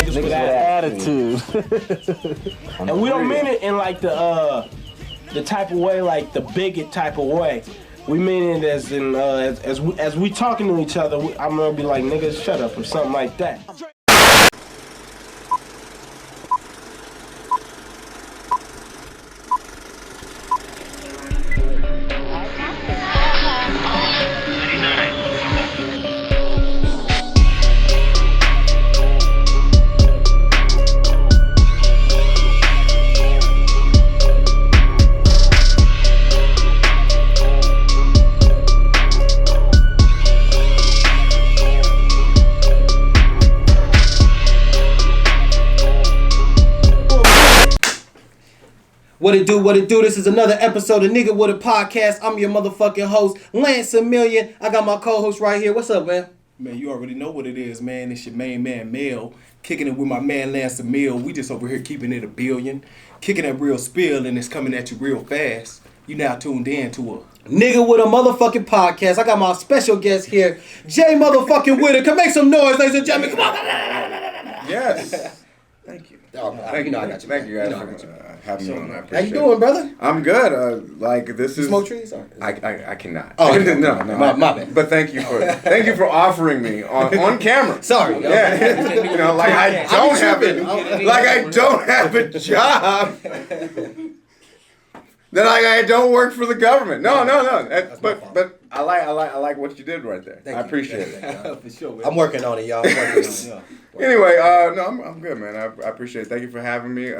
niggas with attitude. And we don't mean it in like the type of way, like the bigot type of way. We mean it as in as we talking to each other. I'm gonna be like, niggas, shut up or something like that. What it do, what it do? This is another episode of Nigga Witta Podcast. I'm your motherfucking host, Lance Million. I got my co-host right here. What's up, man? Man, you already know what it is, man. It's your main man, Mel. Kicking it with my man, Lance Mill. We just over here keeping it a billion. Kicking that real spill, and it's coming at you real fast. You now tuned in to a Nigga Witta motherfucking Podcast. I got my special guest here, Jay motherfucking Whittaker. Make some noise, ladies and gentlemen. Come on. Yes. Thank you. Oh, Thank you. I got you. Thank you guys I for got you. having me on. I How appreciate you doing, brother? I'm good. This is Smoke trees? I cannot. Oh, no. My bad. But thank you for offering me on camera. Sorry. Yeah. You know, like I don't have a job. That I don't work for the government. No. But I like what you did right there. I appreciate it. For sure, man. I'm working on it, y'all. Anyway, I'm good, man. I appreciate it. Thank you for having me.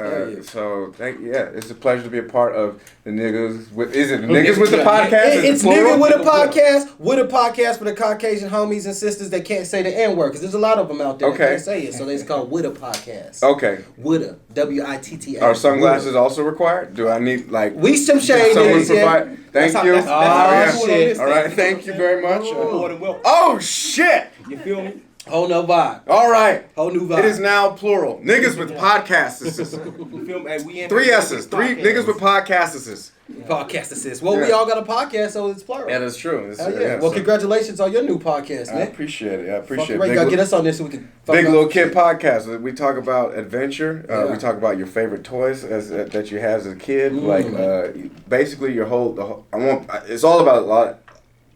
So it's a pleasure to be a part of the Niggas with. Is it the Niggas with the Podcast? It's Nigga with a Podcast. With a Podcast for the Caucasian homies and sisters that can't say the N word, because there's a lot of them out there that can't say it. So it's called Witta Podcast. Okay. Witta, WITTA. Are sunglasses also required? Do I need we some shade niggas, provide? Thank you. Shit. All right. Thank you very much. Oh shit! You feel me? Whole no vibe. All right. Whole new vibe. It is now plural. Niggas with podcasts. 3 S's. 3 niggas with podcasts. Podcast assist. Well, we all got a podcast, so it's plural. Yeah, that's true. Well, congratulations on your new podcast, man. I appreciate it. You gotta get us on this so we can. Big Little Kid Podcast. We talk about adventure. We talk about your favorite toys that you had as a kid. Basically your whole. It's all about a lot.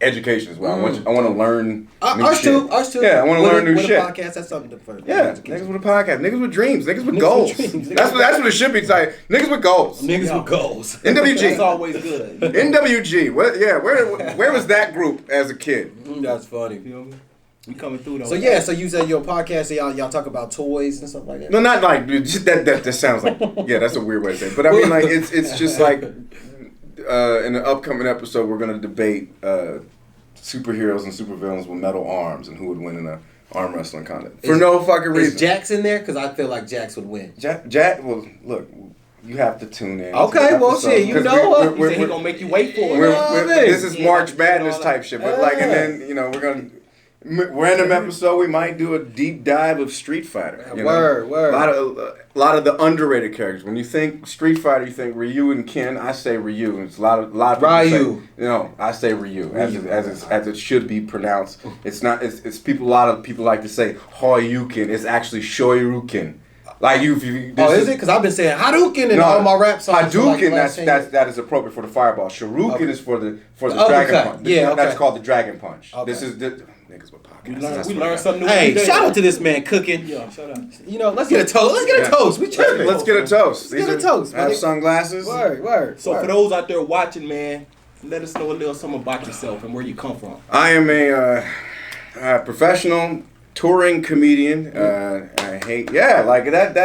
Education as well. I want to learn new shit. Ours too. Yeah, I want to learn new shit. With a podcast, that's something different. Yeah, niggas with a podcast. Niggas with dreams. Niggas with goals. That's what it should be. Like, niggas with goals. Niggas with goals. NWG. That's always good. NWG. Where was that group as a kid? That's funny. Feel me? We coming through though. So so you said your podcast, so y'all talk about toys and stuff like that? No, not like just that sounds like that's a weird way to say it. But I mean like it's just like in the upcoming episode we're gonna debate superheroes and supervillains with metal arms and who would win in a arm wrestling contest for no fucking reason. Is Jax in there? Because I feel like Jax would win. Jack. Well, look, you have to tune in. Okay, well, shit, you know what? He said he gonna make you wait for it. This is March Madness type shit, but and then we're gonna. Random episode, we might do a deep dive of Street Fighter. Word. A lot of the underrated characters. When you think Street Fighter, you think Ryu and Ken. I say Ryu. It's a lot of people Ryu. Say, I say Ryu as it should be pronounced. It's not. It's people. A lot of people like to say Horyuken. It's actually Shoryuken. Like is it? Because I've been saying Hadouken in all my rap songs. Hadouken, that is appropriate for the fireball. Shuriken is for the dragon punch. That's called the dragon punch. Okay. This is niggas with podcasts. We learned something new. Hey, shout out to this man cooking. Yeah, shout out. Let's get a toast. Let's get a toast. We tripping. Let's get a toast. Let's get a toast. I have sunglasses. Word. So for those out there watching, man, let us know a little something about yourself and where you come from. I am a professional touring comedian. That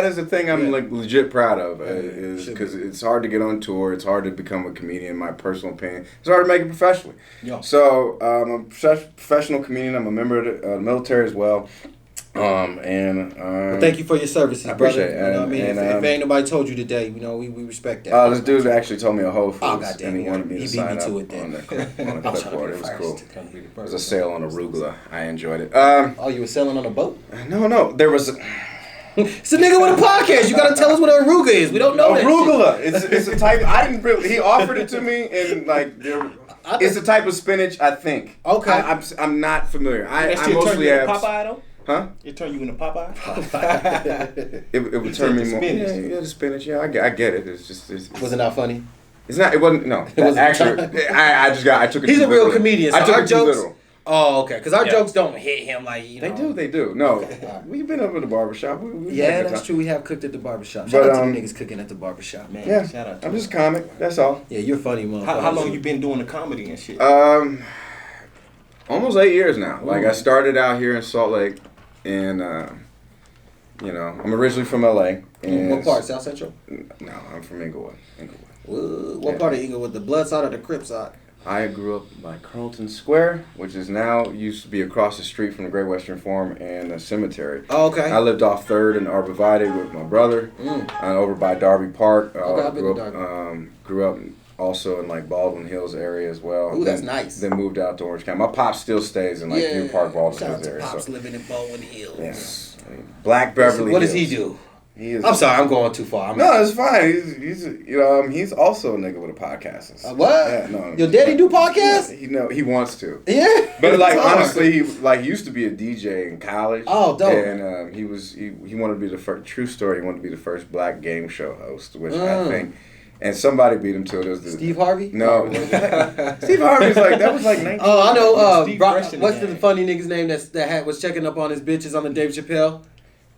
is a thing I'm like legit proud of. Is because it's hard to get on tour. It's hard to become a comedian. In my personal opinion, it's hard to make it professionally. Yeah. So I'm a professional comedian. I'm a member of the military as well. Well, thank you for your services, I appreciate brother. it. You know what I mean? If ain't nobody told you today, we respect that. This dude actually told me a Whole Foods. Oh, goddamn. And he wanted me to sign up to it then. on the clipboard. It was cool. It was a sale on arugula. I enjoyed it. You were selling on a boat? No. There was It's a nigga with a podcast. You gotta tell us what an arugula is. We don't know arugula. It's a type. I didn't really. He offered it to me, and it's a type of spinach. I think. Okay. I'm not familiar. I mostly have. Popeye though. Huh? It turn you into Popeye? It would turn me more. Spinach. Yeah, the spinach. Yeah, I get it. It's just. Was it not funny? It's not. It wasn't. No. It wasn't Actually, I took it. He's too a real literal. comedian. So I took our it too jokes. literal. Oh, okay. Because our jokes don't hit him like you know. They do. No, we've been up at the barbershop. Yeah, that's true. We have cooked at the barbershop. But, Shout out to the niggas cooking at the barbershop, man. Yeah, Shout out to I'm just a comic. That's all. Yeah, you're funny, motherfucker. How long you been doing the comedy and shit? Almost 8 years now. Like I started out here in Salt Lake, and I'm originally from LA. And What part? South Central? No, I'm from Inglewood. What part of Inglewood? The blood side or the Crip side? I grew up by Carlton Square, which is now used to be across the street from the Great Western Forum and a cemetery. Oh, okay. I lived off 3rd and Arborvitae with my brother, over by Darby Park. I've been to Darby. Grew up also in like Baldwin Hills area as well. Ooh, that's nice. Then moved out to Orange County. My pop still stays in New Park, Baldwin Shout out Hills to area. Pops So. living in Baldwin Hills. Yes. Black Beverly What Hills. does he do? He is. I'm sorry, I'm going too far. No, it's fine. He's also a nigga with a podcast. What? Yeah, no. Your daddy do podcasts? He wants to. Yeah. But like It's hard. honestly, he used to be a DJ in college. Oh, dope. And he wanted to be the first. True story. He wanted to be the first black game show host, which I think. And somebody beat him to it. It was the, Steve Harvey? No. Steve Harvey's that was like 19. Oh, I know. Steve What's Fresh in the the game. funny nigga's name was checking up on his bitches on the Dave Chappelle?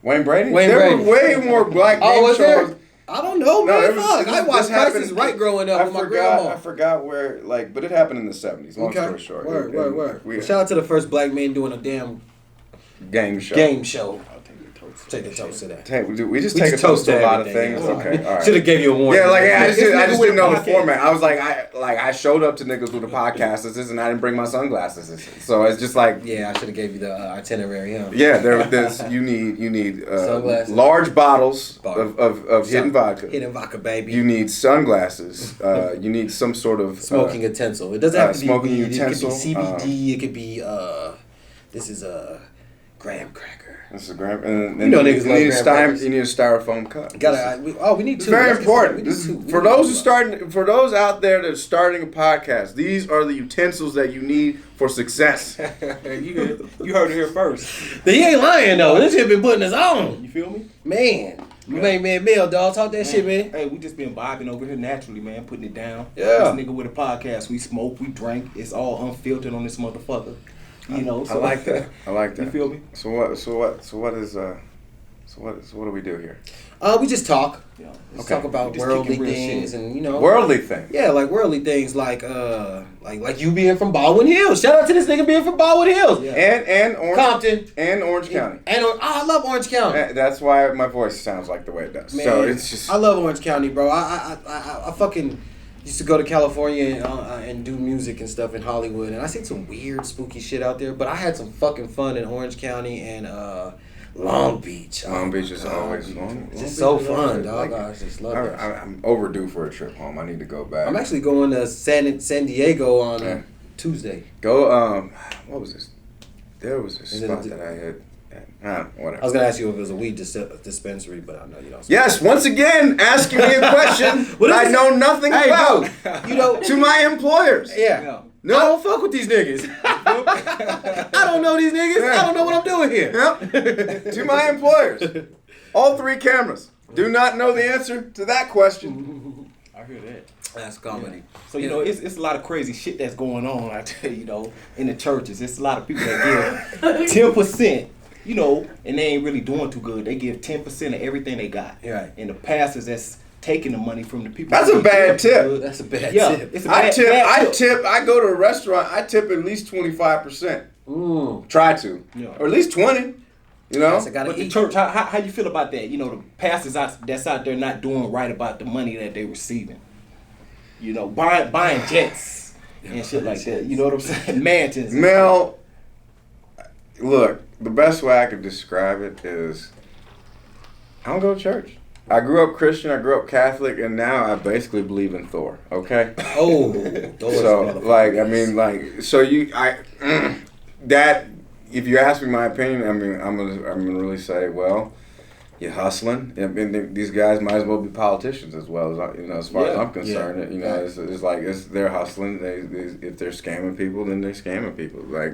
Wayne Brady. Wayne there Brady. were way more black game Oh, was shows. there? I don't know, No, man. it was- Fuck. this- I watched this happened- Price is Right growing up with my grandma. I forgot where, but it happened in the 70s. Long story short. Word. We, Shout out to the first black man doing a damn game show. game show. Take a toast to that. Hey, we just take a toast to a lot of things. Okay, all right. Should have gave you a warning. Yeah, I just nigga with didn't know the a podcast. format. I was I showed up to niggas with a podcast and I didn't bring my sunglasses. So it's just like Yeah, I should have gave you the itinerary, huh? yeah, there's you need Sunglasses. large bottles of hidden vodka. Hidden vodka, baby. You need sunglasses. You need some sort of Smoking utensil. It doesn't have to be smoking weed. utensil, It could be CBD. It could be this is a graham cracker. This is grand. And You know niggas love graham crackers. you need a styrofoam cup. We need It's two. very Let's get some. important. We This need is, two. for those out there that are starting a podcast, these are the utensils that you need for success. You heard it here first. He ain't lying though. This shit been putting us on. You feel me? Man. You ain't man Bill, dog. Talk that shit, man. Hey, we just been vibing over here naturally, man. Putting it down. Yeah. This nigga with a podcast. We smoke, we drink. It's all unfiltered on this motherfucker. You know. I like that. You feel me? So what do we do here? We just talk. Yeah. Let's Okay. talk about We just worldly kicking real things shit. and Worldly things. Yeah, like worldly things like you being from Baldwin Hills. Shout out to this nigga being from Baldwin Hills. Yeah. And Orange Compton. and Orange County. I love Orange County. That's why my voice sounds like the way it does. Man, So it's just I love Orange County, bro. I fucking used to go to California and do music and stuff in Hollywood, and I seen some weird, spooky shit out there. But I had some fucking fun in Orange County and Long Beach. Long Beach is always It's just so fun, dog. I just love that. I'm overdue for a trip home. I need to go back. I'm actually going to San Diego on Yeah. Tuesday. Go. What was this? There was a And then spot the- that I had. Whatever. I was gonna ask you if it was a weed dispensary, but I know you don't. Yes, once again, asking me a question What that is I it? know nothing Hey, about. bro, you know, To my employers. yeah. Yeah. No. I don't fuck with these niggas. I don't know these niggas. Yeah. I don't know what I'm doing here. Yep. To my employers. All 3 cameras. Do not know the answer to that question. I hear that. That's comedy. So you know, it's a lot of crazy shit that's going on out there. You know, in the churches, it's a lot of people that give 10%. You know, and they ain't really doing too good. They give 10% of everything they got. Right. And the pastors that's taking the money from the people. That's a bad tip. That's a bad Yeah, tip. it's a I bad, tip. bad I tip. I go to a restaurant. I tip at least 25%. Try to, Yeah. or at least 20. You know. Yes, I gotta But the eat. church, how you feel about that? You know, the pastors that's out there not doing right about the money that they receiving. You know, buying jets and shit like that. You know what I'm saying? Mansions. Mel, look, the best way I could describe it is I don't go to church. I grew up Christian, I grew up Catholic, and now I basically believe in Thor, okay? Oh, those So, motherfuckers. that, if you ask me my opinion, I'm gonna really say, well, you're hustling. I mean, these guys might as well be politicians as well as as far as I'm concerned. Yeah. It's they're hustling. If they're scamming people, then they're scamming people. Like,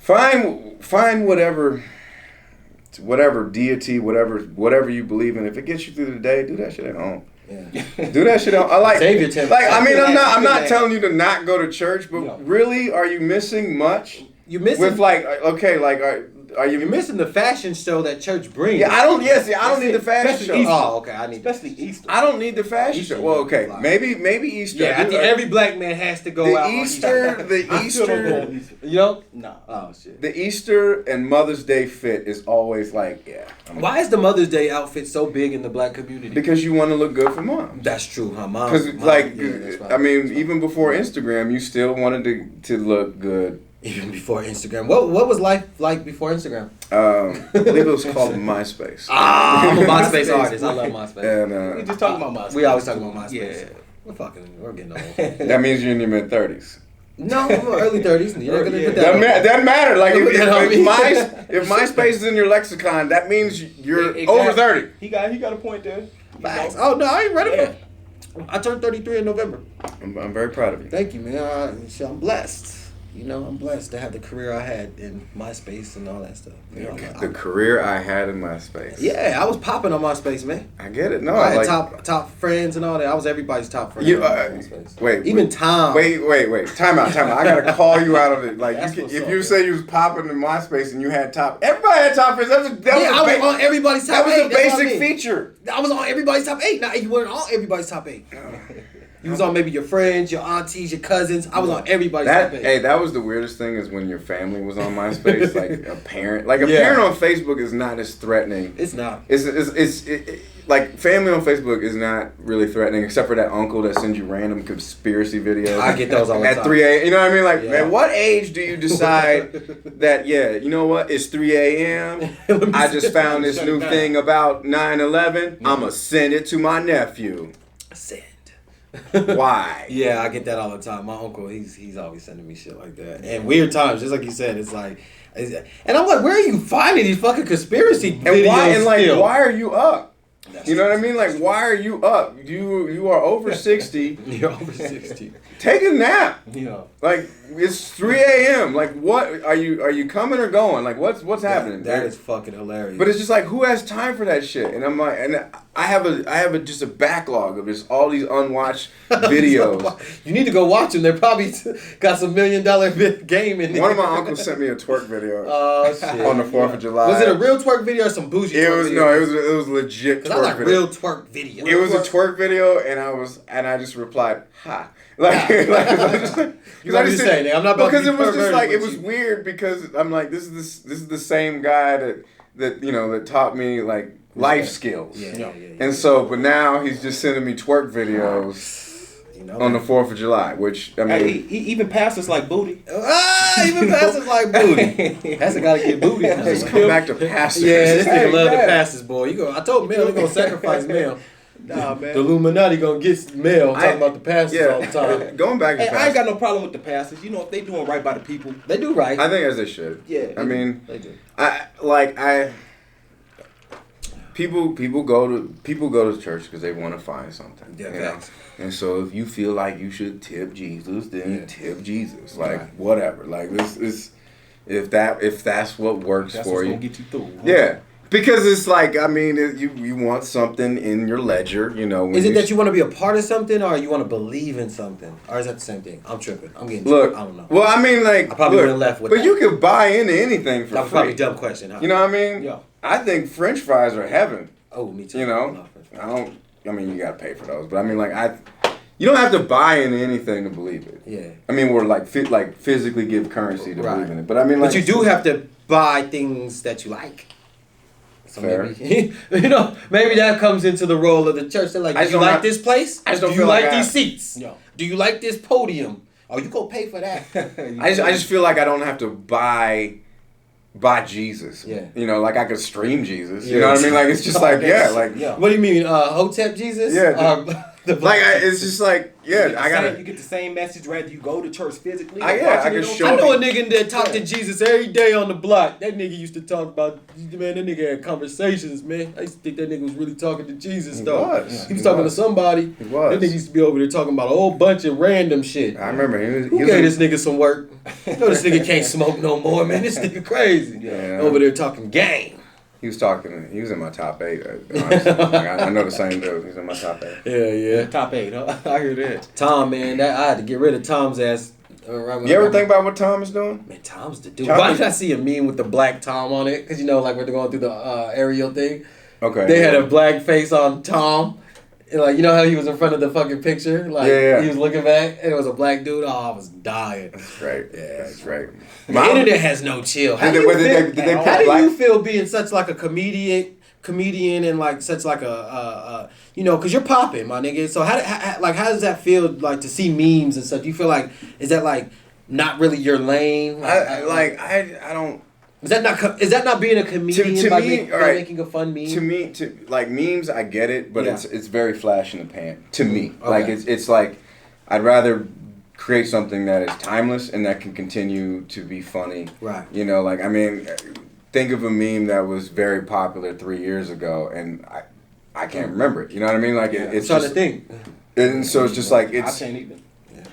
Find whatever deity, whatever you believe in. If it gets you through the day, do that shit at home. Yeah. Do that shit. I like. Save your 10%. Like, I mean, I'm not telling you to not go to church, but really, are you missing much? You're missing with like, okay, like, are you? You're missing the fashion show that church brings. Yeah, I don't. Yes, yeah, I don't need the fashion show. Easter. Oh, okay. I need especially Easter. I don't need the fashion show. Well, okay, maybe Easter. Yeah, I think every black man has to go out. The Easter. You know? No. Oh shit. The Easter and Mother's Day fit is always like, yeah. Why is the Mother's Day outfit so big in the black community? Because you want to look good for mom. That's true, huh? Mom. Because like, right. I mean, even before Instagram, you still wanted to look good. Even before Instagram. What was life like before Instagram? I believe it was called MySpace. I'm a MySpace artist. I love MySpace. And We just talking about MySpace. We always talk about MySpace. Yeah. We're getting old. that means you're in your mid-30s. No, early 30s. You're not gonna put Doesn't matter. Like That if MySpace is in your lexicon, that means you're Exactly. over 30. He got a point there. Facts. Oh no, I ain't ready for it. I turned 33 in November. I'm very proud of you. Thank you, man. I'm blessed. You know, I'm blessed to have the career I had in MySpace and all that stuff. You know, The career I had in MySpace. Yeah, I was popping on MySpace, man. I get it. No, I had like, top friends and all that. I was everybody's top friend. You, on MySpace. wait. Even Tom. Wait. Time out. I gotta call you out of it. Like, That's if what's you up, say you was popping in MySpace and you had everybody had top friends. I was on everybody's top 8. That was a That's what I basic mean. feature. I was on everybody's top 8. Now, you weren't on everybody's top 8. You was on maybe your friends, your aunties, your cousins. I was on everybody's top 8. Hey, that was the weirdest thing is when your family was on MySpace. Like a parent on Facebook is not as threatening. It's not. It's like family on Facebook is not really threatening except for that uncle that sends you random conspiracy videos. I get those all the time. At 3 a.m. You know what I mean? Like, at what age do you decide that, you know what? It's 3 a.m. I just found this new thing about 9/11. I'm going to send it to my nephew. Send. Why? Yeah, I get that all the time. My uncle, he's always sending me shit like that. And weird times, just like you said, it's like, and I'm like, where are you finding these fucking conspiracy videos? Why are you up? You know what I mean? Like, why are you up? You are over 60. You're over 60. Take a nap. Yeah. Like, it's 3 a.m. Like, what are you coming or going? Like, what's happening? That is fucking hilarious. But it's just like, who has time for that shit? And I'm like, and I have just a backlog of just all these unwatched videos. You need to go watch them. They're probably got some $1 million game in there. One of my uncles sent me a twerk video. Oh shit! On the 4th of July. Was it a real twerk video or some bougie? It was video? No, it was legit. Because I like video. real twerk video. It was a twerk video, and I just replied, "Ha." Like, I'm not about because it was just like it was weird because I'm like this is the same guy that taught me like life skills. Yeah. And so, but now he's just sending me twerk videos. On the 4th of July, which I mean, he even passes like booty. Even passes like booty. Pastor gotta get booty. Just come back to pastors. Yeah, this nigga love the pastors, boy. I told Mel he gonna sacrifice Mel. Nah, man. The Illuminati gonna get Mel talking about the pastors all the time. Going back to I ain't got no problem with the pastors. You know, if they doing right by the people, they do right. I think as they should. Yeah. I mean, they do. People go to church because they want to find something. Yeah, you know? And so if you feel like you should tip Jesus, then tip Jesus. Like whatever. Like this is if that's what works that's for what's you. gonna get you through. Huh? Yeah. Because it's like, I mean, you want something in your ledger, you know. Is it that you want to be a part of something or you want to believe in something? Or is that the same thing? I'm tripping. I'm getting tripped. I don't know. Well, I mean, like, I probably would have left with but that. you could buy into anything for That was free. probably a dumb question, huh? You know what I mean? Yeah. I think French fries are heaven. Oh, me too. You know? I mean, you got to pay for those. But I mean, like, you don't have to buy into anything to believe it. Yeah. I mean, we're like physically give currency to believe in it. But I mean, like. But you do have to buy things that you like. So fair. Maybe, maybe that comes into the role of the church. They're like, do you like this place? I just don't do you feel like these seats? No. Do you like this podium? Oh, you gonna pay for that? I just feel like I don't have to buy Jesus. Yeah. You know, like I could stream Jesus. You know what I mean? Like it's just like What do you mean, Hotep Jesus? Yeah. it's just like, yeah, you get the same message whether you go to church physically. I can show. I know a nigga that talked to Jesus every day on the block. That nigga used to talk about, man, that nigga had conversations, man. I used to think that nigga was really talking to Jesus, He though. was. He was talking to somebody. He was. That nigga used to be over there talking about a whole bunch of random shit. I remember Who gave this nigga some work? You know this nigga can't smoke no more, man. This nigga crazy. Yeah. Over there talking game. He was in my top 8. Honestly. I know the same dude. He's in my top 8. Yeah. Top 8, huh? I hear that. Tom, man, I had to get rid of Tom's ass. Right You ever think about what Tom is doing? Man, Tom's the dude. Why did I see a meme with the black Tom on it? Because, you know, like when they're going through the aerial thing. Okay. They had a black face on Tom. And like, you know how he was in front of the fucking picture? Like, he was looking back, and it was a black dude. Oh, I was dying. That's great. Yeah. That's great. The internet has no chill. How do you feel being such like a comedian and like such like a you know, because you're popping, my nigga. So how does that feel like to see memes and stuff? Do you feel like, is that like not really your lane? I don't. Is that not being a comedian? To by me, making a fun meme? To me, like memes, I get it, but it's very flash in the pan. To me, Okay. like it's like I'd rather create something that is timeless and that can continue to be funny. Right. You know, like I mean, think of a meme that was very popular 3 years ago, and I can't remember it. You know what I mean? Like it's trying just to think. And so it's just like I can't even.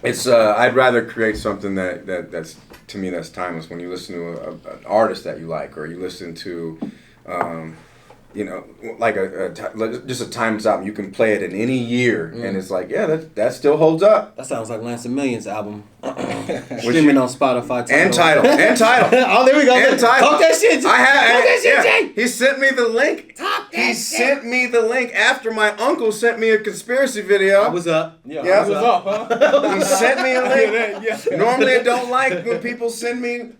It's I'd rather create something that's to me that's timeless. When you listen to an artist that you like, or you listen to, you know, like just a timeless album, you can play it in any year, and it's like, yeah, that still holds up. That sounds like Lance and Millions' album. Streaming on Spotify. And Tidal. Oh, there we go. And Tidal. Talk that shit. I have. Talk that shit, Jay. He sent me the link. Talk that He shit. sent me the link after my uncle sent me a conspiracy video. I was up. Yeah. I was up, huh? He sent me a link. Normally I don't like when people send me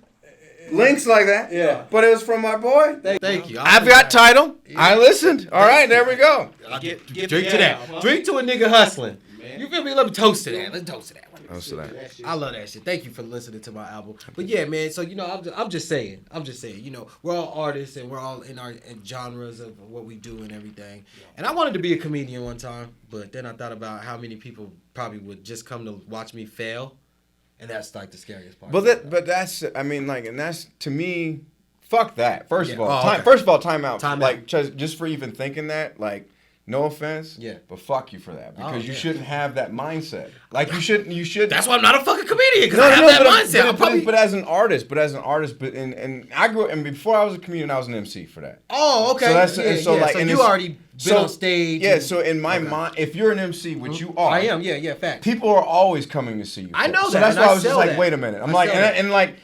links like that. Yeah. But it was from my boy. Thank you. I've got Tidal. I listened. All right, there we go. Drink to that. Drink to a nigga hustling. You feel me? Let me toast to that. Let's toast to that. I love that shit. Thank you for listening to my album. But yeah, man. So you know, I'm just saying. You know, we're all artists and we're all in our genres of what we do and everything. And I wanted to be a comedian one time, but then I thought about how many people probably would just come to watch me fail, and that's like the scariest part. But that's I mean like and that's to me. Fuck that. First of all, okay. time out. Time like out. just for even thinking that, like. No offense, but fuck you for that because you shouldn't have that mindset. Like you should. That's why I'm not a fucking comedian because I have that mindset. But as an artist, and I grew and before I was a comedian, I was an MC for that. Oh, okay. So you already been on stage. Yeah. So in my mind, if you're an MC, which you are, I am. Yeah. Fact. People are always coming to see you. I know that. So that's why I was just like, wait a minute. I'm like, and like.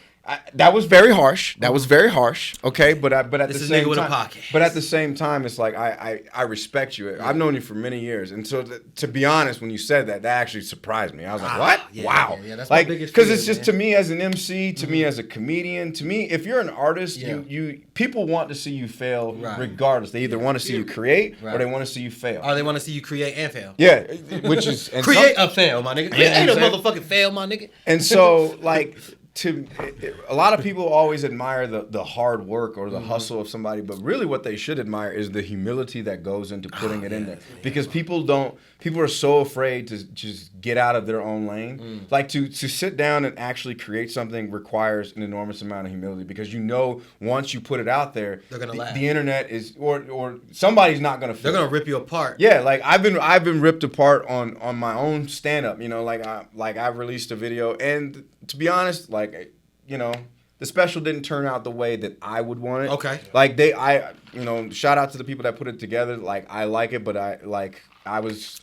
That was very harsh. Okay, but at the same time, at the same time, it's like I respect you. I've known you for many years, and so to be honest, when you said that actually surprised me. I was like, what? Wow. Yeah, that's like because it's just to me as an MC, to me as a comedian, to me if you're an artist, you people want to see you fail regardless. They either want to see you create or they want to see you fail. Or they want to see you create and fail. Yeah, which is create a fail, my nigga. Ain't a motherfucking fail, my nigga. And so like. A lot of people always admire the hard work or the hustle of somebody, but really what they should admire is the humility that goes into putting it in there. Because people are so afraid to just get out of their own lane. Like to sit down and actually create something requires an enormous amount of humility because you know once you put it out there, they're gonna laugh. The internet is or somebody's not gonna. They're gonna rip you apart. Yeah, like I've been ripped apart on my own stand up. You know, like I released a video and. To be honest, like, you know, the special didn't turn out the way that I would want it. Okay. Like you know, shout out to the people that put it together. Like I like it, but I was.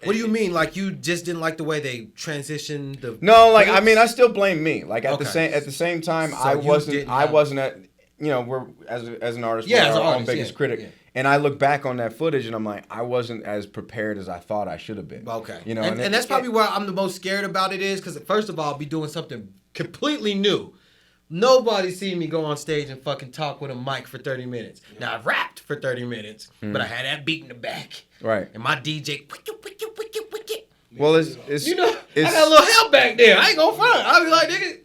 What do you mean? Like you just didn't like the way they transitioned the? No, like I mean, I still blame me. Like at the same time, so I wasn't at. You know, we're as an artist, we're our own biggest critic. Yeah. And I look back on that footage and I'm like, I wasn't as prepared as I thought I should have been. Okay. You know, and that's probably where I'm the most scared about it is because first of all, I'll be doing something completely new. Nobody seen me go on stage and fucking talk with a mic for 30 minutes. Now I've rapped for 30 minutes, but I had that beat in the back. Right. And my DJ, well, it's you know, I got a little help back there. I ain't gonna front. I'll be like, nigga.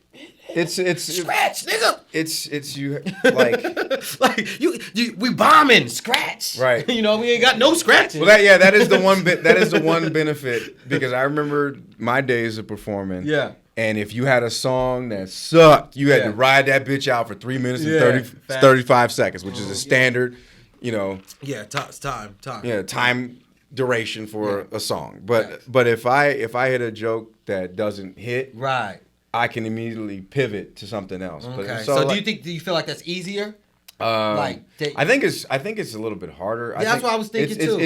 It's Scratch, nigga. It's you like like you we bombing scratch. Right. You know, we ain't got no scratches. Well, that is the one bit. That is the one benefit because I remember my days of performing. Yeah. And if you had a song that sucked, you had to ride that bitch out for 3 minutes and 35 seconds, which is a standard, you know. Yeah, time. Yeah, time duration for a song. But if I hit a joke that doesn't hit, right, I can immediately pivot to something else. Okay. But, so do you feel like that's easier? I think it's a little bit harder. Yeah, that's what I was thinking too.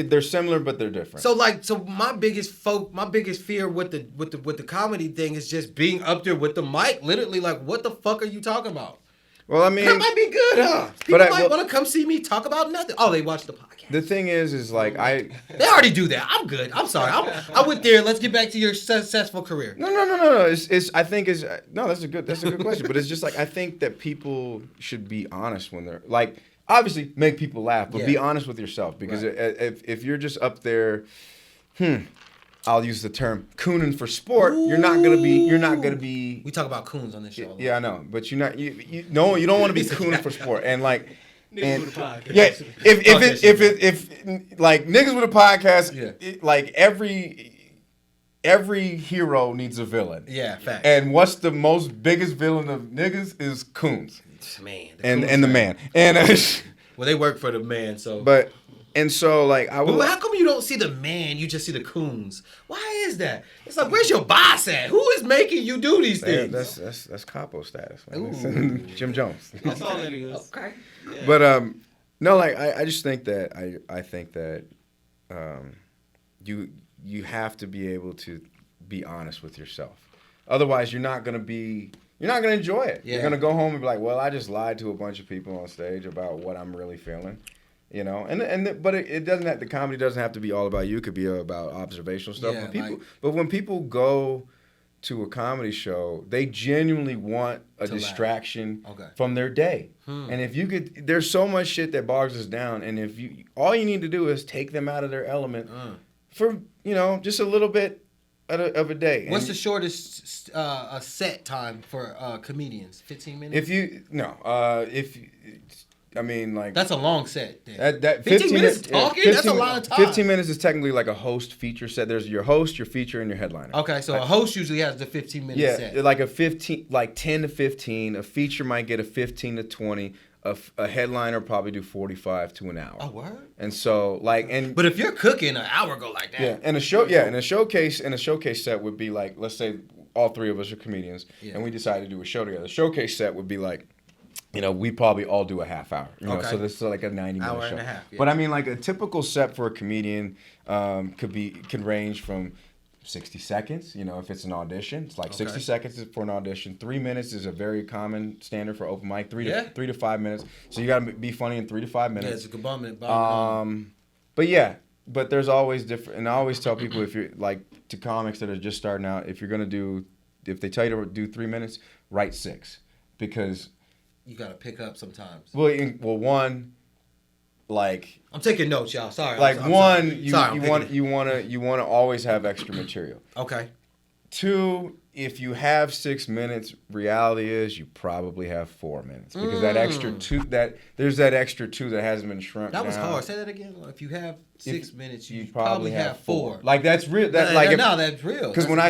They're similar, but they're different. So my biggest fear with the comedy thing is just being up there with the mic, literally like, what the fuck are you talking about? Well, I mean, that might be good, huh? People might want to come see me talk about nothing. Oh, they watch the podcast. The thing is like they already do that. I'm good. I'm sorry. I went there. Let's get back to your successful career. No. That's a good question. But it's just like I think that people should be honest when they're like obviously make people laugh, but be honest with yourself because if you're just up there, I'll use the term cooning for sport. Ooh. You're not gonna be. We talk about coons on this show. Yeah, I know, but you don't want to be cooning for sport and like. Niggas with a podcast. Yeah, if like niggas with a podcast, like every hero needs a villain. Yeah, fact. And what's the most biggest villain of niggas is coons. Man, the man. And well, they work for the man, so. But and so like I would. But how come you don't see the man? You just see the coons. Why is that? It's like, where's your boss at? Who is making you do these things? That's capo status, man. Jim Jones. That's all it is. Okay. Yeah. But no, like I just think that I think that you have to be able to be honest with yourself. Otherwise, you're not gonna enjoy it. Yeah. You're gonna go home and be like, well, I just lied to a bunch of people on stage about what I'm really feeling. You know, but it doesn't have, the comedy doesn't have to be all about you. It could be about observational stuff. Yeah, but when people go to a comedy show, they genuinely want a distraction from their day. And if you could, there's so much shit that bogs us down. And if all you need to do is take them out of their element for, just a little bit of a day. What's the shortest set time for comedians? 15 minutes? I mean, like... That's a long set. That 15 minutes talking? That's a lot of time. 15 minutes is technically like a host feature set. There's your host, your feature, and your headliner. Okay, so a host usually has the 15-minute set. Yeah, like 10 to 15. A feature might get a 15 to 20. A headliner probably do 45 to an hour. Oh, word? And so, but if you're cooking, an hour go like that. Yeah, and a showcase set would be like, let's say all three of us are comedians, and we decide to do a show together. The showcase set would be like, we probably all do a half hour. So this is like a 90-minute show. Hour and a half. Yeah. But I mean, like a typical set for a comedian could range from 60 seconds. If it's an audition, it's like 60 seconds for an audition. 3 minutes is a very common standard for open mic. 3 to 5 minutes. So you got to be funny in 3 to 5 minutes. Yeah, it's a good bomb. But there's always different. And I always tell people if you're like to comics that are just starting out, if they tell you to do 3 minutes, write 6 because. You gotta pick up sometimes. Well, one, like I'm taking notes, y'all. Sorry. Like you want to always have extra material. Okay. 2, if you have 6 minutes, reality is you probably have 4 minutes because that extra 2 there's that extra 2 that hasn't been shrunk. That was down. hard. Say that again. If you have 6 minutes, you probably have 4. Like that's real. That's real. Because when I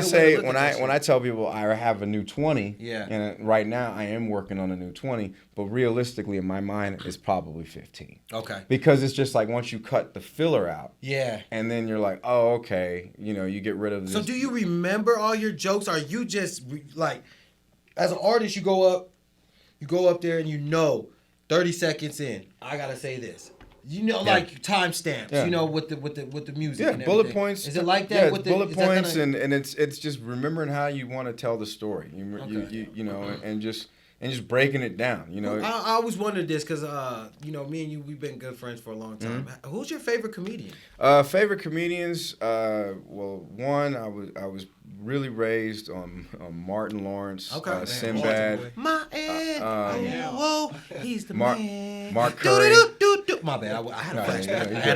tell people I have a new 20, and right now I am working on a new 20, but realistically in my mind it's probably 15. Okay. Because it's just like once you cut the filler out. Yeah. And then you're like, oh okay, you get rid of this. So do you remember all your jokes? Are you just like, as an artist, you go up there and 30 seconds in, I gotta say this. Like timestamps. Yeah. With the music. Yeah, and bullet points. Is it like that? Yeah, bullet points, and it's just remembering how you want to tell the story. And just breaking it down. I always wondered this because me and you, we've been good friends for a long time. Mm-hmm. Who's your favorite comedian? Favorite comedians? One I was really raised on Martin Lawrence, Sinbad. He's the man. Mark Curry. My bad. I had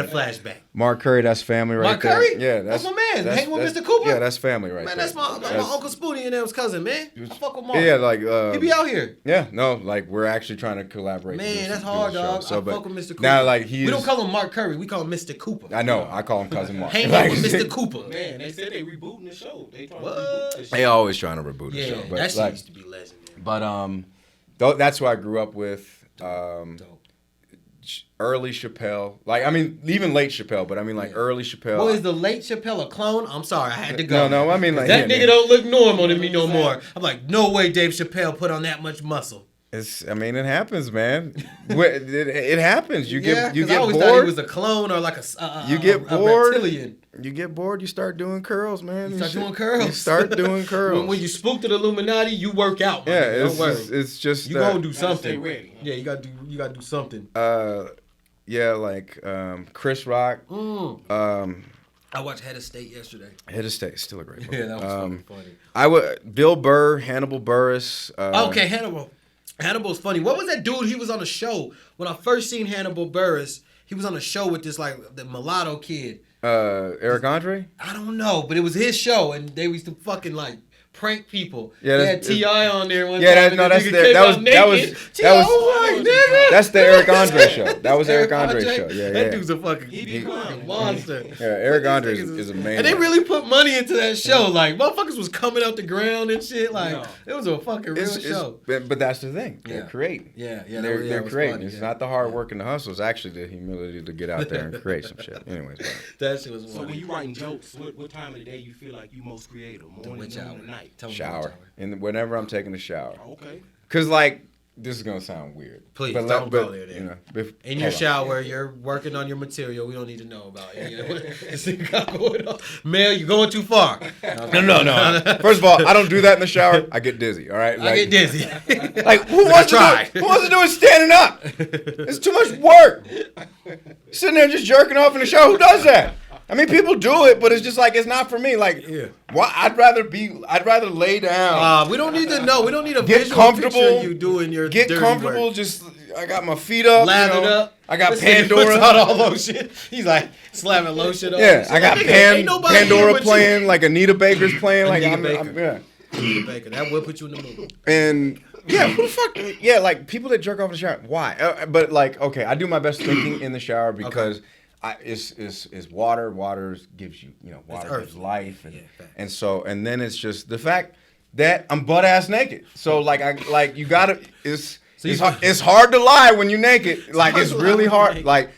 a flashback. Mark Curry, that's family right there. Mark Curry? Yeah, that's my man. man. Hang with Mr. Cooper. Yeah, that's family right Man, there. that's my Uncle Spoonie and them's cousin, man. I fuck with Mark. Yeah, like he be out here. Yeah, no, like we're actually trying to collaborate. Man, that's hard, dog. So, I fuck with Mr. Cooper. Now, like we don't call him Mark Curry. We call him Mr. Cooper. I know. I call him Cousin Mark. Hang out with Mr. Cooper. Man, they said they rebooting the show. They trying What? to reboot the show. They always trying to reboot the show. Yeah, But that shit like, used to be legendary. but that's who I grew up with. Dope. Early Chappelle, like I mean, even late Chappelle, but I mean like early Chappelle. Well, is the late Chappelle a clone? I'm sorry, I had to go. No, I mean like that nigga don't look normal to me no more. I'm like, no way, Dave Chappelle put on that much muscle. I mean, it happens, man. it happens. You get I always bored. thought he was a clone or like You get bored. reptilian. You get bored. You start doing curls, man. You start doing curls. You start doing curls. when you spook to the Illuminati, you work out. Man. Yeah, Don't worry. it's just you gonna do Stay something. ready. Yeah, you gotta do something. Yeah, like Chris Rock. I watched Head of State yesterday. Head of State, still a great movie. Yeah, that was fucking funny. Bill Burr, Hannibal Buress. Okay, Hannibal. Hannibal's funny. What was that dude? He was on a show when I first seen Hannibal Buress. He was on a show with this like the mulatto kid. Eric Andre. I don't know, but it was his show, and they used to fucking like prank people. Yeah, they had T.I. on there one yeah, time. that's the Eric Andre show. That was Eric Andre's show. Yeah, that dude's a fucking monster. Yeah, Eric Andre is a man. And they really put money into that show. Like motherfuckers was coming out the ground and shit. Like it was a fucking real show. But that's the thing. They're creating. Yeah, They're creating. It's not the hard work and the hustle. It's actually the humility to get out there and create some shit. Anyways, that shit was funny. So when you writing jokes, what time of the day you feel like you most creative? Morning, noon, or night? shower. And whenever I'm taking a shower. Okay. Cause like this is gonna sound weird. Please don't go there. You know, in your shower, you're working on your material. We don't need to know about it. Mel, you're going too far. No. First of all, I don't do that in the shower. I get dizzy. All right. I get dizzy. Like who wants to do it standing up? It's too much work. Sitting there just jerking off in the shower. Who does that? I mean, people do it, but it's just like it's not for me. Like, why? I'd rather lay down. We don't need to know. We don't need a get visual comfortable. Picture of you doing your get dirty comfortable. Work. Just I got my feet up, lathered up. I got This Pandora. Puts out all lotion. He's like slamming lotion on. Yeah, I got Pandora playing. Like Anita Baker's playing. Like Anita Baker. That will put you in the mood. And yeah, who the fuck? Yeah, like people that jerk off in the shower. Why? But like, okay, I do my best thinking in the shower because. It's water. Water gives you, water gives life, and then it's just the fact that I'm butt ass naked. So you gotta. It's hard to lie when you're naked. Like it's really hard. Like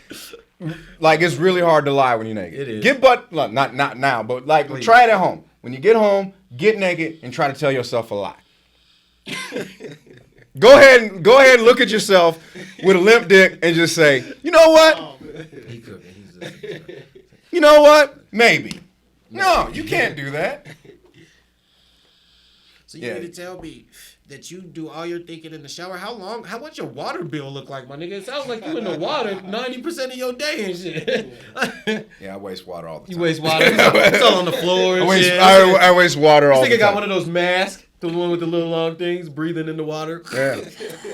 it's really hard to lie when you're naked. It is. Get butt. Not now, but like try it at home. When you get home, get naked and try to tell yourself a lie. Go ahead and look at yourself with a limp dick and just say, you know what? You know what? Maybe. No, you can't do that. So you need to tell me that you do all your thinking in the shower. How much your water bill look like, my nigga? It sounds like you in the water 90% of your day and shit. Yeah, I waste water all the time. You waste water. It's all on the floor and shit. I waste water all the time. This nigga got one of those masks. The one with the little long things, breathing in the water. Yeah.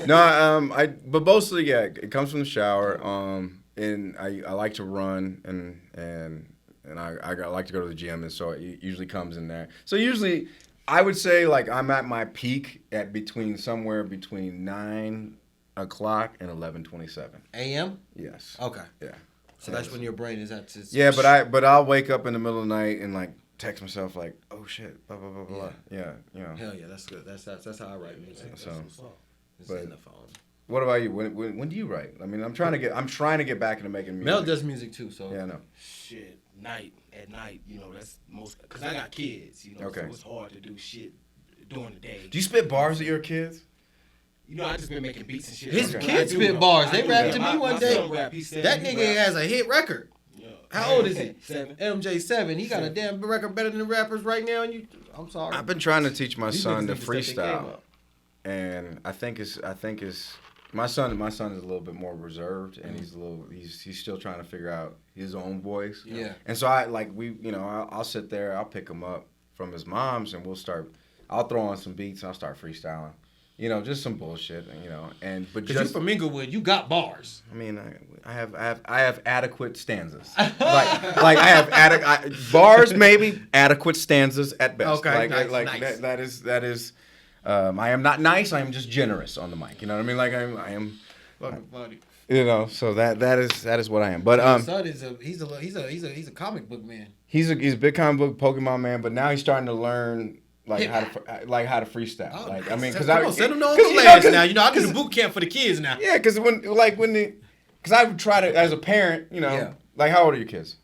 No, but mostly, yeah, it comes from the shower. And I like to run and I like to go to the gym, and so it usually comes in there. So usually, I would say like I'm at my peak at somewhere between 9 o'clock and 11:27 a.m. Yes. Okay. Yeah. So that's when your brain is at its... Yeah, but I'll wake up in the middle of the night and like text myself like, oh shit, blah blah blah blah. Yeah, Hell yeah, that's good. That's how I write music. So, it's in the phone. What about you? When do you write? I mean, I'm trying to get back into making music. Mel does music too, so yeah, I know. Shit, at night, that's most because I got kids, Okay. So it's hard to do shit during the day. Do you spit bars at your kids? I just been making beats and shit. His kids spit bars. They rapped to me one day. That nigga has a hit record. Yeah. How old is he? 7. MJ7. He got a damn record better than the rappers right now. And I'm sorry. I've been trying to teach my son to freestyle, and I think it's. My son is a little bit more reserved, and he's still trying to figure out his own voice. Yeah. And so I'll sit there, I'll pick him up from his mom's, and I'll throw on some beats, and I'll start freestyling. You know, just some bullshit. You know, but Because you from Inglewood, you got bars. I mean, I have adequate stanzas. like I have bars, maybe adequate stanzas at best. Okay, nice. That is. I am not nice. I am just generous on the mic. You know what I mean? Like I am. Fucking funny. You know, so that is what I am. But Your son is he's a comic book man. He's a big comic book Pokemon man. But now he's starting to learn. How to freestyle. Oh, like nice. I mean, because send him to Uncle Lance now. You know, I do the boot camp for the kids now. Yeah, because because I would try to as a parent. You know, like how old are your kids?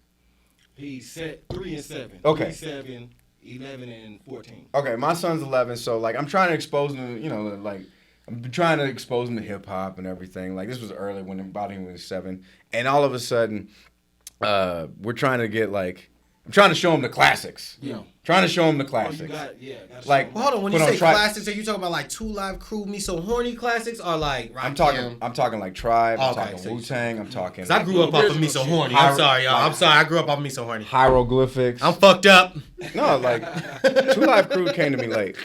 He's 3 and 7. Okay. 3, 7, 11, and 14. Okay, my son's 11, so like I'm trying to expose him. You know, like I'm trying to expose him to hip hop and everything. Like this was early when he was 7, and all of a sudden, we're trying to get like. I'm trying to show him the classics. Yeah. Trying to show him the classics. Like, well, hold on. When you say classics, are you talking about like 2 Live Crew, Me So Horny classics, or like I'm talking like Tribe. I'm talking Wu-Tang. I'm talking. Cause I grew up off of Me So Horny. I'm sorry, y'all. I'm sorry. I grew up off of Me So Horny. Hieroglyphics. I'm fucked up. No, like 2 Live Crew came to me late,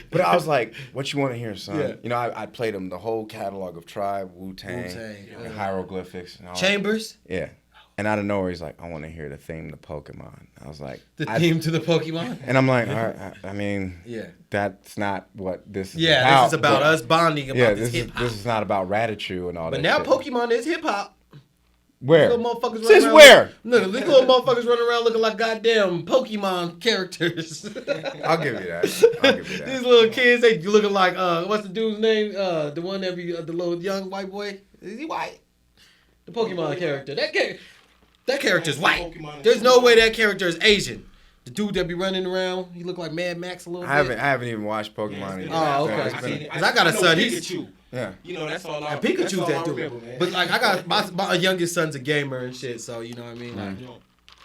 but I was like, "What you want to hear, son?" Yeah. You know, I played him the whole catalog of Tribe, Wu-Tang, and Hieroglyphics, and all Chambers. Yeah. And out of nowhere, he's like, I want to hear the theme to Pokemon. I was like... The theme to the Pokemon? And I'm like, all right, I mean, that's not what this is about. Yeah, this is about us bonding about this hip-hop. This is not about Radichu and all that But now shit. Pokemon is hip-hop. Where? Since where? No, these little motherfuckers running around looking like goddamn Pokemon characters. I'll give you that. These little kids, they looking like, what's the dude's name? The one that be, the little young white boy. Is he white? The Pokemon character. That character's white. There's no way that character is Asian. The dude that be running around, he look like Mad Max a little bit. I haven't even watched Pokemon. Oh, okay. Because I got a son. Pikachu. Yeah. You know, that's all I Pikachu's that dude. Remember, man. But like, I got my youngest son's a gamer and shit, so you know what I mean? Like,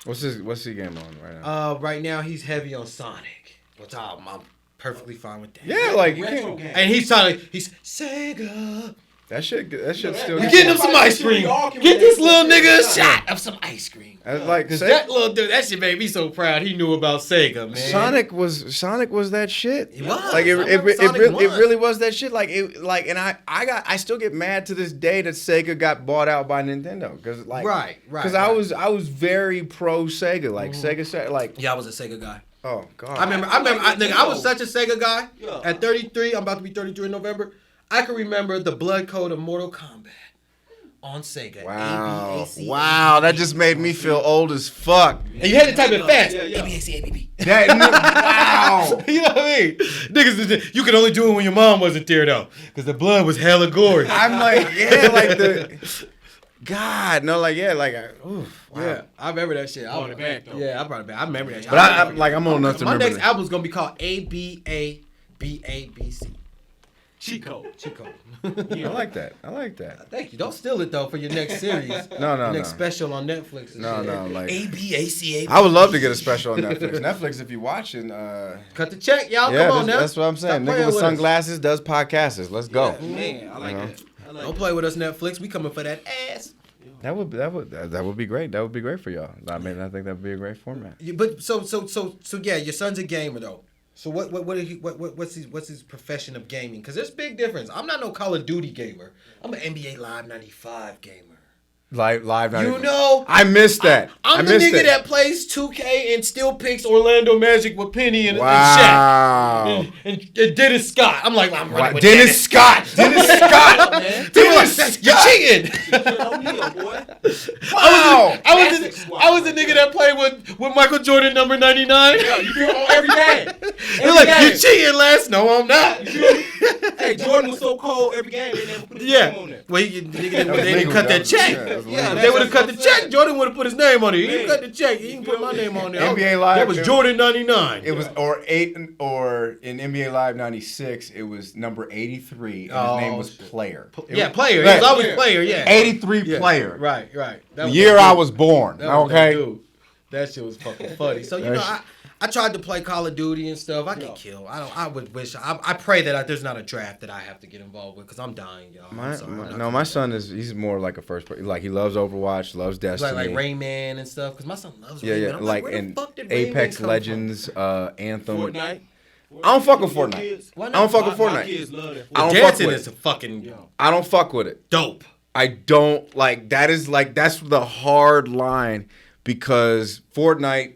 What's his game on right now? Right now he's heavy on Sonic. Which I'm perfectly fine with that. Yeah, like you can't. And he's Sega. That shit still. You getting him some ice cream? Get this little nigga a shot of some ice cream. Like that little dude, that shit made me so proud. He knew about Sega, man. Sonic was that shit. He was. Like it really was that shit. And I still get mad to this day that Sega got bought out by Nintendo because right. Because I was very pro Sega. Like Sega like. Yeah, I was a Sega guy. Oh God. I remember. I was such a Sega guy. Yeah. At 33, I'm about to be 33 in November. I can remember the blood code of Mortal Kombat on Sega. Wow. Wow, that just made me feel old as fuck. And you had to type it fast. ABAC, ABB. Wow. You know what I mean? Niggas, you could only do it when your mom wasn't there, though. Because the blood was hella gory. I'm like, like the... God, no, like, wow. Yeah, I remember that shit. I brought it back, though. Yeah, I brought it back. I remember that shit. But I'm old enough to remember. My next album's going to be called ABABABC. Cheat code. Yeah. I like that. Thank you. Don't steal it though for your next series. No. Next special on Netflix. No, like ABACA. I would love to get a special on Netflix. Netflix, if you're watching, cut the check, y'all. Yeah, come on now. That's what I'm saying. Nigga with sunglasses does podcasts. Let's go. Yeah, man, I like that. Don't play with us, Netflix. We coming for that ass. That would be great. That would be great for y'all. I mean, I think that would be a great format. But so yeah, your son's a gamer though. So what's his profession of gaming? Because there's a big difference. I'm not no Call of Duty gamer. I'm an NBA Live 95 gamer. Live 95. You know, I missed that. I'm the nigga that plays 2K and still picks Orlando Magic with Penny and Shaq and Dennis Scott. I'm like, I'm running with Dennis Scott. Dennis Scott, man. People like, you're cheating. I was the nigga that played with Michael Jordan number 99. Yeah, you feel on every game. They're like, you cheating, Les. No, I'm not. Hey, Jordan was so cold every game. They never put his name on there. Well, they didn't cut that check. Yeah, if they would have cut the check, Jordan would have put his name on it. He didn't cut the check. He didn't put my name on there. NBA Live. That was Jordan 99. It was or in NBA Live 96. It was number 83. And his name was Player. Player. He was always Player. Yeah. 83 Player. Right. The year I was born. Okay. That shit was fucking funny. So you know, I tried to play Call of Duty and stuff. I get killed. I would wish. I pray that there's not a draft that I have to get involved with because I'm dying, y'all. My son he's more like a first person. Like he loves Overwatch, loves Destiny, like Rayman and stuff. Because my son loves Rayman. Yeah. I'm like where the and fuck did Apex Rayman come Legends, Anthem. Fortnite. I don't fuck with Fortnite. Why not? I don't fuck with My Fortnite. kids love that. I don't fuck Dancing with is it. a fucking I don't fuck with it. dope. I don't like that is like that's the hard line because Fortnite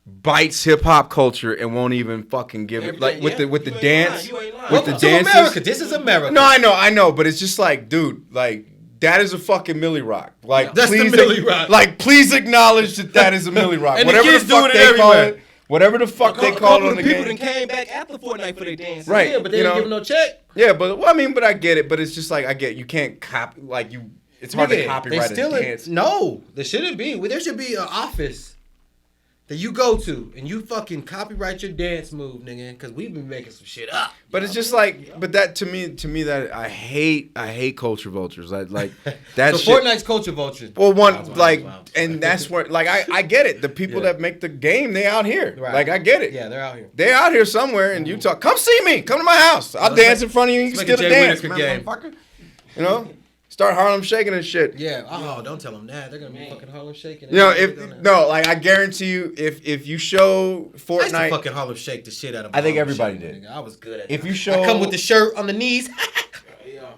bites hip hop culture and won't even fucking give it like with the dance with the Welcome to dances. America. This is America. No, I know, but it's just like, dude, like that is a fucking Millie Rock. Like, That's the please, Millie Rock. Like, please acknowledge that is a Millie Rock. And the whatever kids the fuck doing it they call everywhere. it, whatever the fuck they call it on the people game. that came back after Fortnite for their dance. Right. Yeah, but they you didn't know? give him no check. Yeah, but well, I mean, but I get it. But it's just like you can't copy like you. It's hard to Nigga, copyright a dance. No, there shouldn't be. There should be an office that you go to and you fucking copyright your dance move, nigga, because we've been making some shit up. But it's just like, but that to me that I hate culture vultures. Like that. So shit, Fortnite's culture vulture. well, Wow. and that's where like I get it. The people Yeah. that make the game, they out here. Right. Like I get it. Yeah, they're out here. They out here somewhere in Utah. Come see me. Come to my house. I'll dance in front of you. You can let's make still a Jay dance, Whittaker man, game. motherfucker. You know, start Harlem shaking and shit. Yeah. Oh, don't tell them that. They're gonna be fucking Harlem shaking. You know, like I guarantee you, if you show I used to Fortnite, fucking Harlem shake the shit out of. I think Harlem everybody Shake, did. nigga. I was good at. if it. you show, I come with the shirt on the knees.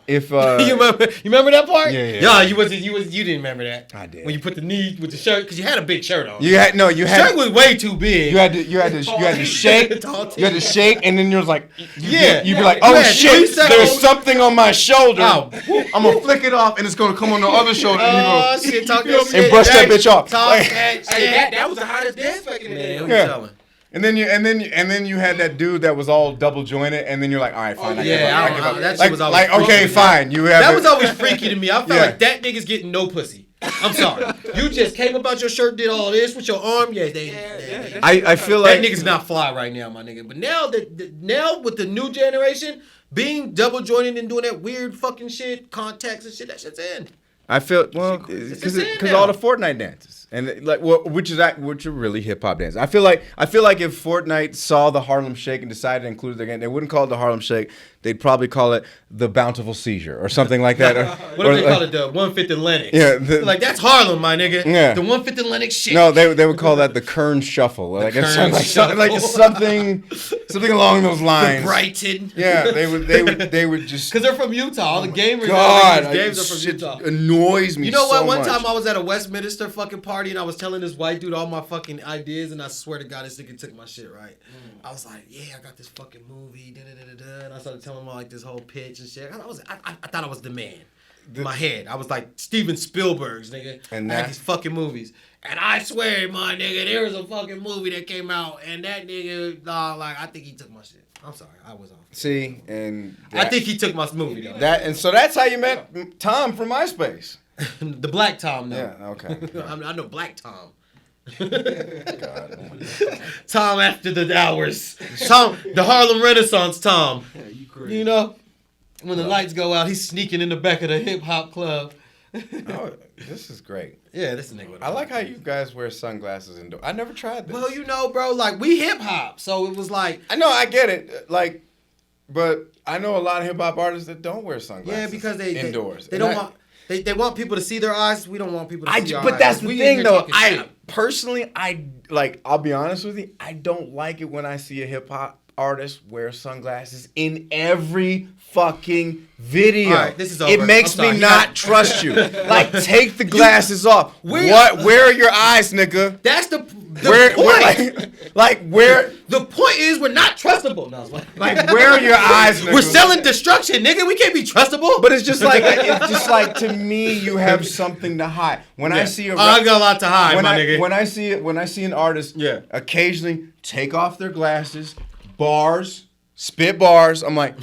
if you remember that part? Yeah. you didn't remember that. I did. When you put the knee with the shirt, because you had a big shirt on. you had shirt was way too big. you had to shake, Tall you had to shake, and then you was like, Yeah. you'd be like, You oh had shit, 3 seconds. there's something on my shoulder. Oh. I'm gonna flick it off, and it's gonna come on the other shoulder, and you Oh go, shit! Talk and your shit. brush that bitch off. Talk Like- that shit. Hey, that was the hottest dance back in the day. Man, who you Yeah. telling? And then you had that dude that was all double jointed, and then you're like, all right, fine, I give yeah, up, I I give don't up. know. That shit Like, was always okay, freaky. fine, you have That it. was always freaky to me. I felt Yeah. like that nigga's getting no pussy. I'm sorry. You just came about your shirt, did all this with your arm. Yeah, I feel that like nigga's not fly right now, my nigga. But now now with the new generation being double jointed and doing that weird fucking shit, contacts and shit, that shit's in. I feel well It's because in now. all the Fortnite dances and like which are really hip hop dances. I feel like if Fortnite saw the Harlem Shake and decided to include it again, they wouldn't call it the Harlem Shake. They'd probably call it the Bountiful Seizure or something like that. What if they call it the 150 Lennox? Yeah, like that's Harlem, my nigga. Yeah. The 150 Lennox shit. No, they would call that the Kern Shuffle. Like it's Kern something along those lines. The Brighton. Yeah, they would just. Because they're from Utah. All the gamers God, that games are from shit Utah. annoys me. You know what? so One much. time I was at a Westminster fucking party and I was telling this white dude all my fucking ideas and I swear to God this nigga took my shit right. I was like, yeah, I got this fucking movie, and I started telling him like this whole pitch and shit. I thought I was the man. In my head, I was like Steven Spielberg's nigga. And I had that- these fucking movies. And I swear, my nigga, there was a fucking movie that came out and that nigga, like I think he took my shit. I'm sorry, I was off. See, and I think he took my movie though. and so that's how you met Tom from MySpace. The Black Tom though. Yeah, okay. I know Black Tom. God. Tom after the hours. Tom, the Harlem Renaissance Tom. Yeah, you crazy. You know? When the lights go out, he's sneaking in the back of the hip hop club. Oh, this is great. Yeah, this is nigga. I like how you guys wear sunglasses indoors. I never tried this. Well, you know, bro, like we hip hop, so it was like I know, I get it. Like, but I know a lot of hip hop artists that don't wear sunglasses. yeah, because they indoors. They And don't I- want they want people to see their eyes. We don't want people to see our but eyes. that's the We in thing here though. talking I shit. personally, I'll be honest with you. I don't like it when I see a hip hop artist wear sunglasses in every fucking video. All right, this is over. It makes I'm sorry. me not trust you. Like, take the glasses off. Where- Where are your eyes, nigga? That's the Where point. where The point is we're not trustable. No, like where are your eyes, nigga? we're selling destruction, nigga. We can't be trustable. But it's just like to me, you have something to hide. When I see a I got a lot to hide, my nigga. when I see an artist, Yeah. occasionally take off their glasses, spit bars. I'm like,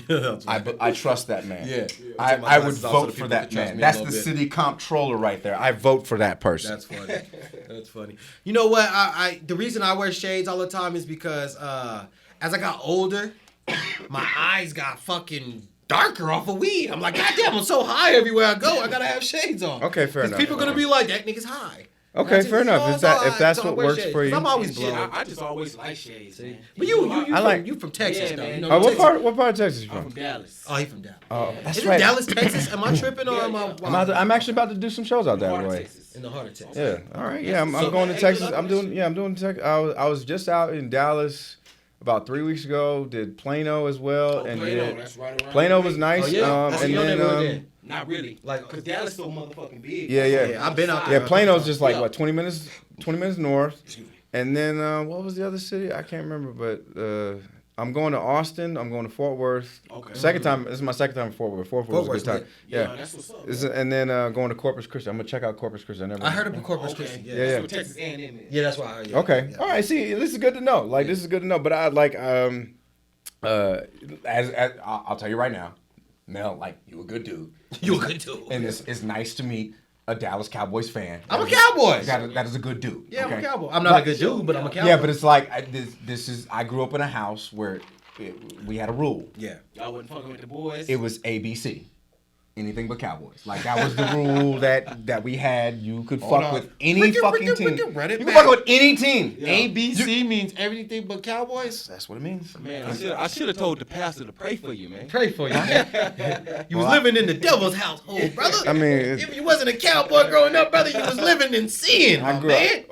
I trust that man. Yeah. I would vote for that man. That's the city comptroller right there. I vote for that person. That's funny. That's funny. You know what? I the reason I wear shades all the time is because as I got older, my eyes got fucking darker off of weed. I'm like, God damn, I'm so high everywhere I go. I gotta have shades on. Okay, fair enough. People gonna be like, that nigga's high. Okay, fair enough. If that's So I what wear works shades, for 'cause you. I'm always Shit, blown. I just always like shades, man. But you from Texas Yeah, though. man. You know, What Texas. part of Texas you I'm from? from Dallas. Oh, he from Dallas. Oh, that's Is it right. Dallas, Texas? Am I tripping or am I? I'm actually about to do some shows out that Florida, way. Texas. in the heart of Texas. Yeah. All right. Yeah. I'm So- going to Texas. I'm doing Texas. I was just out in Dallas about 3 weeks ago. Did Plano as well, and Plano, that's right around Plano the was way. nice. Oh, yeah? And then Not really, Like, cause Dallas so motherfucking big. yeah. I've been out there. Yeah, Plano's just like what 20 minutes north, and then what was the other city? I can't remember, but I'm going to Austin. I'm going to Fort Worth. Okay. Second time. This is my second time in Fort Worth. Fort Worth was a good time. Yeah, that's what's up. And then going to Corpus Christi. I'm gonna check out Corpus Christi. I heard of Corpus Christi. Okay. Yeah. Yeah. That's what Texas A&M is. Yeah, that's why I heard. Yeah. Okay. Yeah. All right. See, this is good to know. Like this is good to know. But I like as I'll tell you right now, Mel, like you a good dude. You a good dude. And it's nice to meet a Dallas Cowboys fan. I'm a Cowboys. That is a good dude. Yeah, okay? I'm a Cowboy. I'm not a good dude, but I'm a Cowboy. Yeah, but it's like this is. I grew up in a house where we had a rule. Yeah. Y'all wasn't fucking with the boys. It was ABC. Anything but Cowboys. Like that was the rule that we had. You could fuck with any fucking team. You can fuck with any team. Yeah. ABC means everything but Cowboys. That's what it means. Man, I should have told the pastor to pray for you, man. Pray for you, man. You was living in the devil's household, brother. I mean, if you wasn't a cowboy growing up, brother, you was living in sin, I my grew man.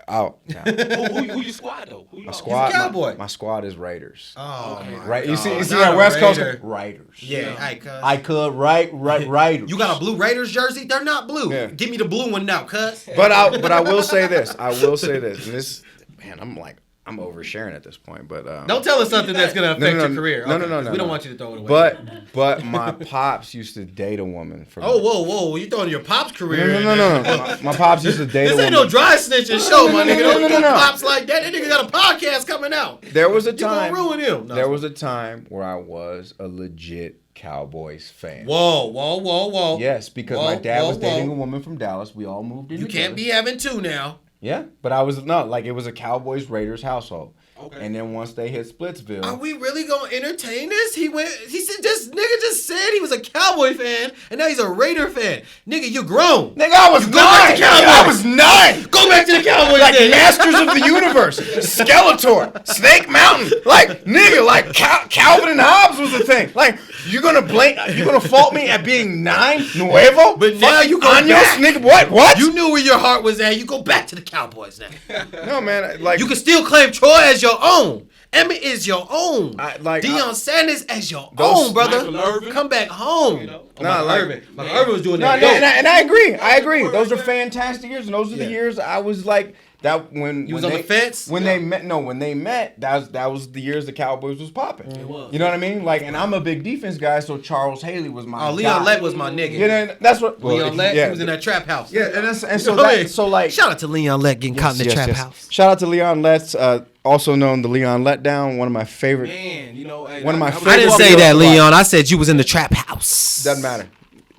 up. Who your squad though? Who you My all- squad. He's a Cowboy. My squad is Raiders. Oh, Okay. my Right. You see God. that Not West a Coast Raider. Raiders. Yeah, I could Raiders. You got a blue Raiders jersey? They're not blue. Yeah. Give me the blue one now, cuz. But I will say this. And this, man, I'm oversharing at this point. But Don't tell us something that's gonna affect No, your career. no, Okay, no. 'cause we don't want you to throw it away. But my pops used to date a woman. Oh, whoa! You throwing your pop's career? No. My pops used to date a This woman. ain't no dry snitching show, my nigga. Don't do No. pops like that. That nigga got a podcast coming out. There was a You gonna time. ruin him. No. There was a time where I was a legit Cowboys fan. Whoa. Yes, because my dad was dating a woman from Dallas. We all moved in. You together. can't be having two now. Yeah, but I was not like it was a Cowboys Raiders household. Okay. And then once they hit Splitsville, Are we really gonna entertain this? He said this nigga just said he was a Cowboy fan and now he's a Raider fan. Nigga, you grown. nigga, I was Go back to Cowboys. I was 9. Go back to the Cowboys Like then. Masters of the Universe, Skeletor, Snake Mountain, like nigga, like Calvin and Hobbes was the thing. Like you're gonna fault me at being 9, nuevo, But now you go Años, back. nigga, what? You knew where your heart was at. You go back to the Cowboys now. No, man, like You can still claim Troy as your own. Emmett is your own. Deion Sanders as your own, brother. Michael Irvin. Come back home. You know? Michael Irvin. Michael Irvin was doing No, that. and I agree. I agree. Those are fantastic years, and those are the years I was like that when You was on the fence? when they met. No, when they met, that was the years the Cowboys was popping. It was. You know what I mean? Like, and I'm a big defense guy, so Charles Haley was my. Leon guy. Lett was my nigga. You know, that's what Leon Lett, yeah. he was in that trap house. Yeah, and so Go ahead. like Shout out to Leon Lett getting caught in the trap house. Shout out to Leon Letts, also known the Leon Letdown, one of my favorite. Man, you know, One of my I favorite didn't say videos that, to watch. Leon. I said you was in the trap house. Doesn't matter.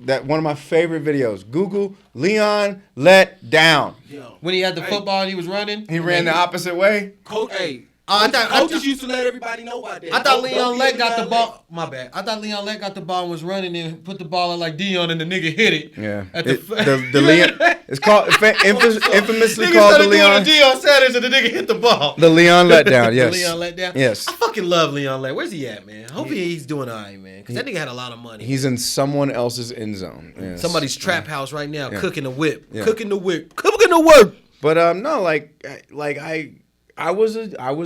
That one of my favorite videos. Google Leon Let Down. Yo. When he had the football and he was running, He ran the opposite way. I thought Coaches used to let everybody know about that. I thought Leon Don't Lett get got the Leon ball. My bad. I thought Leon Lett got the ball and was running and put the ball in like Dion and the nigga hit it. Yeah. At The Leon. It's called infamously Nigga called the started doing Leon. the Dion Sanders and the nigga hit the ball. The Leon Letdown. Yes. The Leon Let Down. Yes. I fucking love Leon Lett. Where's he at, man? Hopefully he's doing all right, man. Because that nigga had a lot of money. He's in someone else's end zone. Yes. Somebody's trap house right now, Yeah. cooking the whip. Yeah. Cooking the whip. Cooking the whip. But no, like I was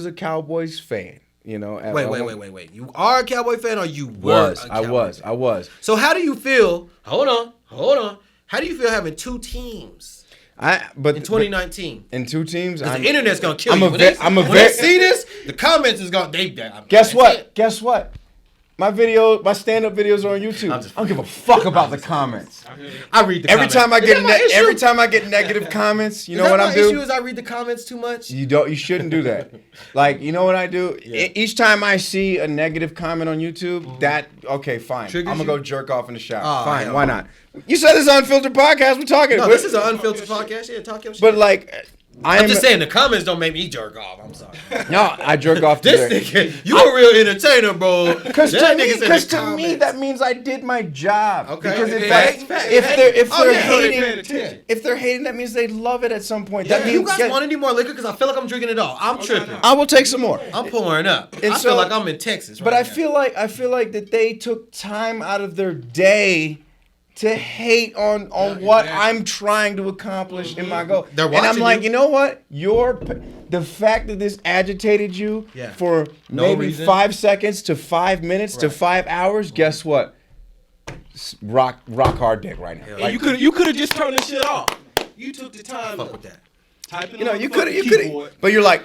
a Cowboys fan. You know. at one- Wait. You are a Cowboy fan or you were a Cowboy fan? I was. So how do you feel? Hold on. How do you feel having two teams But in 2019? in two teams, Because the internet's gonna kill I'm you. a When vet- they, I'm a when vet- they see this, the comments is gonna. Guess what? My stand-up videos are on YouTube. I don't give a fuck about the comments. I read the Every comments. time I Is get that my issue? every time I get negative comments, you know what my I'm issue doing? is I read the comments too much. You shouldn't do that. Like, you know what I do? Each time I see a negative comment on YouTube, fine. Triggers I'm gonna you? go jerk off in the shower. Oh, Fine, hell why no. not? You said this is an unfiltered podcast. We're talking. No, this is an unfiltered podcast. Yeah, talk your shit. But like, I'm just saying the comments don't make me jerk off. I'm sorry. No, I jerk off to This nigga, you a real entertainer, bro. Because That to me, nigga said because the to me, comments. that means I did my job. Okay. Because Facts. if Oh, they're yeah. hating, if they're hating, that means they love it at some point. That You means guys want any more liquor? Because I feel like I'm drinking it all. I'm tripping. I will take some more. I'm pouring up. And I so- feel like I'm in Texas. But right I now. feel like that they took time out of their day to hate on what I'm trying to accomplish in my goal. They're And I'm watching like, you. you know what? The fact that this agitated you for maybe reason. 5 seconds to 5 minutes to 5 hours, guess what? Rock hard dick right now. And you could have just turned this shit off. You took the time. Fuck with that. Typing You know, on you the could fucking have, keyboard. but you're like,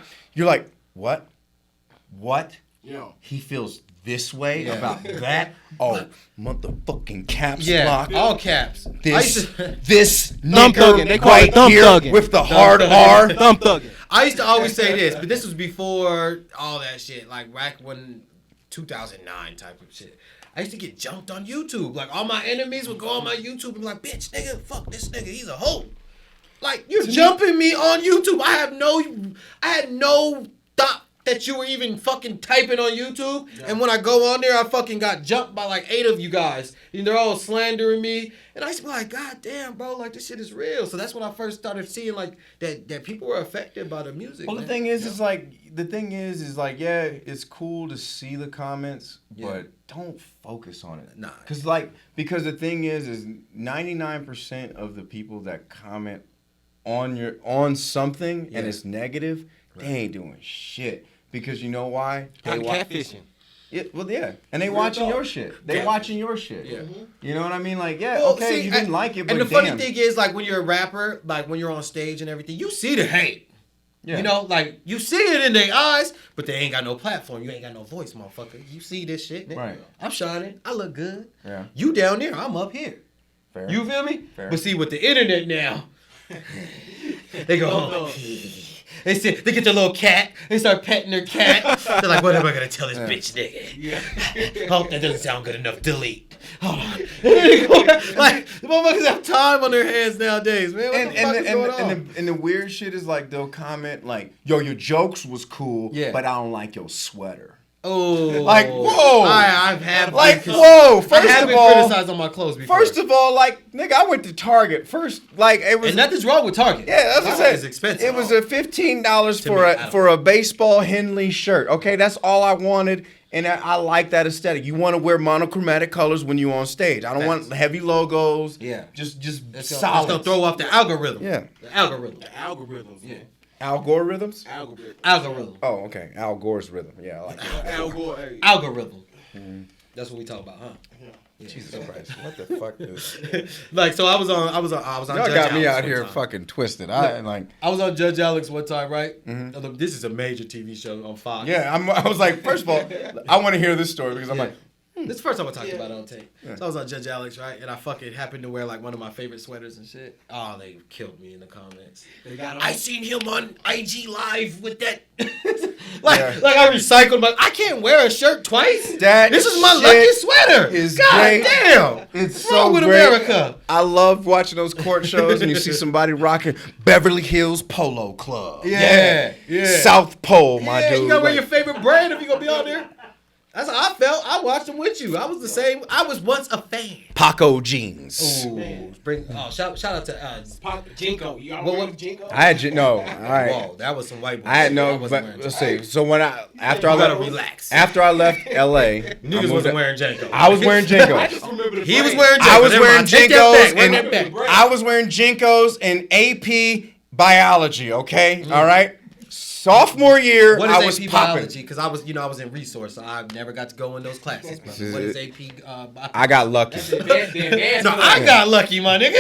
what? Yeah. He feels this way about that? Oh, motherfucking caps Yeah, lock. all caps. This Thumb nigger thugging. They call right it thumb here thugging. with the hard R. Thumb thugging. I used to always say this, but this was before all that shit. Like back when 2009 type of shit. I used to get jumped on YouTube. Like all my enemies would go on my YouTube and be like, "Bitch, nigga, fuck this nigga, he's a hoe." Like you're jumping me on YouTube. I had no thought that you were even fucking typing on YouTube. Yeah. And when I go on there, I fucking got jumped by like 8 of you guys. And they're all slandering me. And I used to be like, God damn, bro, like this shit is real. So that's when I first started seeing like that people were affected by the music. Well, man. the thing is yeah, it's cool to see the comments, but don't focus on it. Nah. Because the thing is 99% of the people that comment on something and it's negative, they ain't doing shit. Because you know why? Catfishing. And they watching your shit. They watching your shit. Yeah. You know what I mean? Like, See, you didn't like it, but and the funny damn. thing is, like, when you're a rapper, like, when you're on stage and everything, you see the hate. Yeah. You know, like, you see it in their eyes, but they ain't got no platform. You ain't got no voice, motherfucker. You see this shit. Right. I'm shining. I look good. Yeah. You down there. I'm up here. Fair. You feel me? Fair. But see, with the internet now, they go, they get their little cat. They start petting their cat. They're like, what am I going to tell this bitch nigga? Yeah. Hope that doesn't sound good enough. Delete. Hold on. Like, the motherfuckers have time on their hands nowadays, man. What the fuck is going on? And the weird shit is like, they'll comment like, yo, your jokes was cool, but I don't like your sweater. Oh, like whoa! I've had like whoa. First of all, criticized on my clothes before. First of all, like nigga, I went to Target first. Like it was, and nothing's wrong with Target. Yeah, that's what I said. It's expensive. It was a $15 for a baseball Henley shirt. Okay, that's all I wanted, and I like that aesthetic. You want to wear monochromatic colors when you on stage. I don't want heavy logos. Yeah, just solid. That's gonna throw off the algorithm. Yeah, the algorithm. The algorithms. Yeah. Algorithms? Algorithm. Oh, okay. Al Gore's rhythm. Yeah, I like that. Al Gore. Algorithm. Mm-hmm. That's what we talk about, huh? Yeah. Jesus Christ. What the fuck is like, so I was on Y'all Judge got me Alex out here time. fucking twisted. I was on Judge Alex one time, right? Mm-hmm. Look, this is a major TV show on Fox. Yeah, I was like, first of all, I want to hear this story because I'm like, this is the first time I talked about it on tape. Yeah. So I was on Judge Alex, right? And I fucking happened to wear like one of my favorite sweaters and shit. Oh, they killed me in the comments. I seen him on IG Live with that. like I recycled my. I can't wear a shirt twice. This is my lucky sweater. God damn. It's what's wrong with great. America? I love watching those court shows and you see somebody rocking Beverly Hills Polo Club. Yeah. South Pole, my dude. You gotta wear your favorite brand if you gonna be on there. That's how I felt. I watched them with you. I was the same. I was once a fan. Paco jeans. Ooh, shout out to Jinko. You all wearing Jinko? I had no. All right. Whoa, that was some white boy. I had no. But let's see. So when after I left LA, niggas wasn't wearing Jinko. I was wearing Jinkos. He was wearing Jinkos. I was wearing Jinkos and I was wearing Jinkos and AP biology. Okay, all right. Sophomore year, I was AP popping. biology? Because I was in resource, so I never got to go in those classes. What is AP? I got lucky. No, I got lucky, my nigga.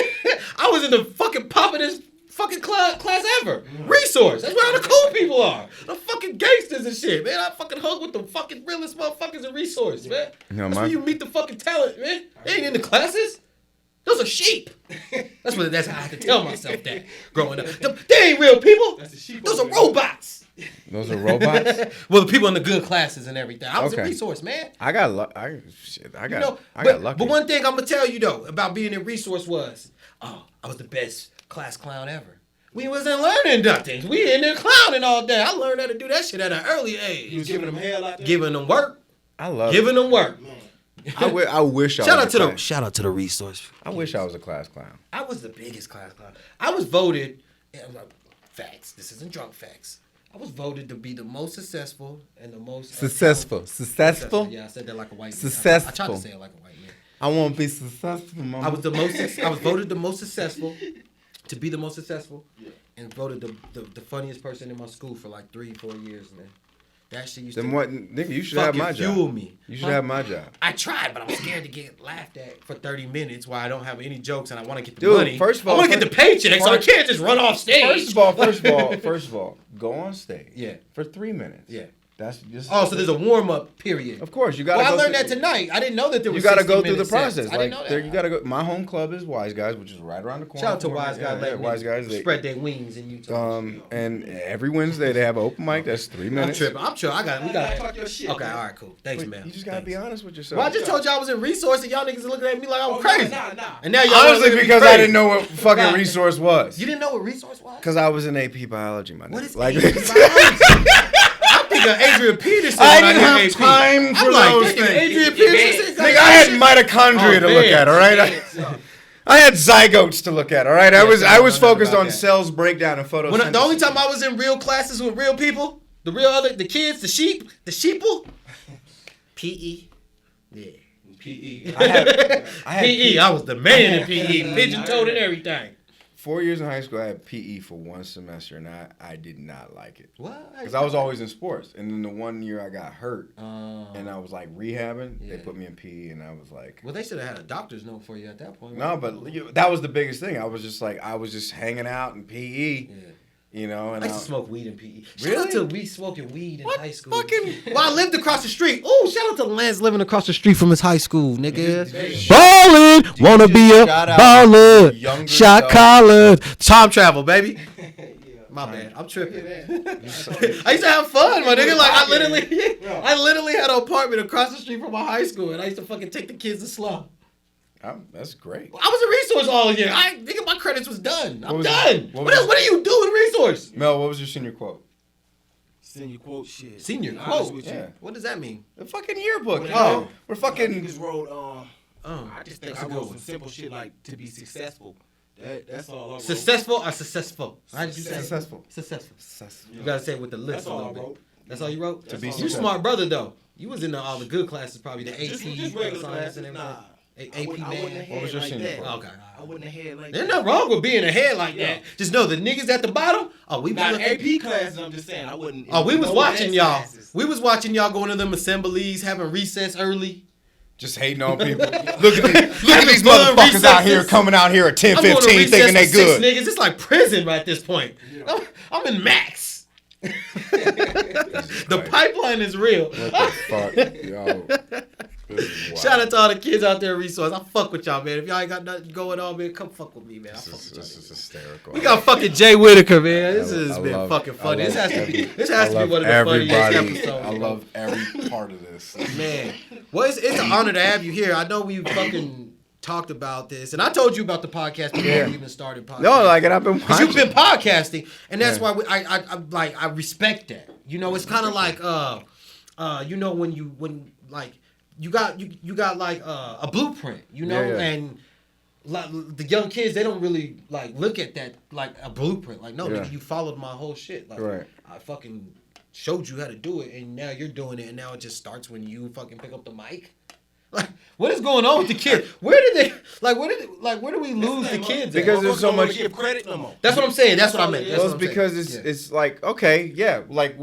I was in the fucking poppin'est fucking class ever. Resource. That's where all the cool people are. The fucking gangsters and shit, man. I fucking hung with the fucking realest motherfuckers in resource, man. That's where you meet the fucking talent, man. They ain't in the classes. Those are sheep. That's how I had to tell myself that growing up. They ain't real people. Those are robots. Those are robots? Well, the people in the good classes and everything. I was a resource, man. I got lucky. But one thing I'm going to tell you, though, about being in resource was, I was the best class clown ever. We wasn't learning nothing. We in there clowning all day. I learned how to do that shit at an early age. You was giving them hell out there? Giving them work. I love giving them work. Man. I wish I was shout out to the resource. I wish I was a class clown. I was the biggest class clown. I was voted. Facts. This isn't drunk facts. I was voted to be the most successful and the most successful. Yeah, I said that like a white man. Successful. I tried to say it like a white man. I want to be successful, mama. I was voted the most successful, to be the most successful, and voted the funniest person in my school for like 3-4 years, man. That shit used Then to what, nigga, you should have my job. fuel me. You should have my job. I tried, but I'm scared to get laughed at for 30 minutes while I don't have any jokes and I want to get the Dude, money. first of all, I want to get the paycheck, so I can't just run off stage. First of all, go on stage. Yeah. For 3 minutes. Yeah. That's just. Oh, so there's a warm up period. Of course, you got. Well, I learned that tonight. I didn't know that there was. You got to 60 go through the minute process. sets. I didn't know that. There, you got to go. My home club is Wise Guys, which is right around the corner. Shout out to Wise Guys. Yeah, Wise Guys. They spread their wings in Utah. And every Wednesday they have an open mic. That's 3 minutes. I'm tripping. We got talk your shit. Okay, all right, cool. Thanks, man. You just gotta be honest with yourself. Well, I just told you I was in resource, and y'all niggas are looking at me like I'm crazy. Nah. And now y'all Honestly, looking at me because crazy. I didn't know what fucking resource was. You didn't know what resource was? Because I was in AP biology, my nigga. What is like, AP biology? I'm thinking of Adrian Peterson. I when didn't hear have AP. time for I'm like, those thinking things. Adrian Peterson. Nigga, I had mitochondria to look at, all right? I had zygotes to look at, all right? I was focused on cells breakdown and photosynthesis. The only time I was in real classes with real people, the kids, the sheeple, PE. Yeah. PE. I had PE. I was the man in PE, pigeon-toed and everything. 4 years in high school, I had PE for 1 semester, and I did not like it. What? Because I was always in sports. And then the 1 year I got hurt, and I was like rehabbing, they put me in PE, and I was like... Well, they should have had a doctor's note for you at that point. No, but that was the biggest thing. I was just hanging out in PE, you know. And I used to smoke weed in PE. Really? Shout out to we smoking weed in high school. fucking- Well, I lived across the street. Oh, shout out to Lance living across the street from his high school, nigga. Ballin', wanna be a shout out baller. younger Shot self? collar. Time travel, baby. My bad. I'm tripping. I used to have fun, my nigga. Like I literally had an apartment across the street from my high school, and I used to fucking take the kids to slum. That's great. I was a resource all year. Nigga, my credits was done. I'm was done. it? What else? What do you do in resource? Mel, what was your senior quote? Senior quote shit. Senior Be honest quote? with Yeah. you. What does that mean? The fucking yearbook. Oh. We're fucking... Niggas wrote, I just think that's I a good wrote one. some simple shit like to be successful. That's all I wrote. Successful or successful? How did you say? Successful. Successful. You gotta say it with the list That's a all little I bit. wrote. That's all you wrote? To be You successful. smart brother though. You was in all the good classes, probably the AP, Just regular science classes. and everything. Nah. AP I wouldn't man. have What was your like senior that. quote? Okay. I wouldn't have had like There's that. nothing wrong with being ahead like Yeah. that. Just know the niggas at the bottom. Oh, we Not was AP classes, I'm just saying. I wouldn't. Oh, we was no watching dance y'all. classes. We was watching y'all going to them assemblies, having recess early. Just hating on people. Look at these fun motherfuckers out here recesses. coming out here at 10, I'm going to 15 recess thinking they with 6 good. niggas. It's like prison right at this point. I'm in max. The pipeline is real. What the fuck, yo? This is wild. Shout out to all the kids out there at Resource. I fuck with y'all, man. If y'all ain't got nothing going on, man, come fuck with me, man. I fuck with y'all. This is hysterical. We got fucking Jay Whittaker, man. This has been love- fucking funny. I This love has to be. every- This has to be one of the funniest episodes. I love every part of this. Man, well, it's an honor to have you here. I know we fucking talked about this, and I told you about the podcast before we even started podcasting. No, like, and I've been Because watching. you've been podcasting, and that's why I respect that. You know, it's kind of like you know, when you got like a blueprint, you know, Yeah. and like the young kids, they don't really like look at that like a blueprint. Like, no, Yeah. nigga, you followed my whole shit. Like, Right. I fucking showed you how to do it, and now you're doing it, and now it just starts when you fucking pick up the mic. Like, what is going on with the kids? Where do we lose the kids? Because at? there's so much. Give credit no more. That's what I'm saying. That's what I meant. That's Well, what it's I'm because saying. it's like, okay, yeah, like,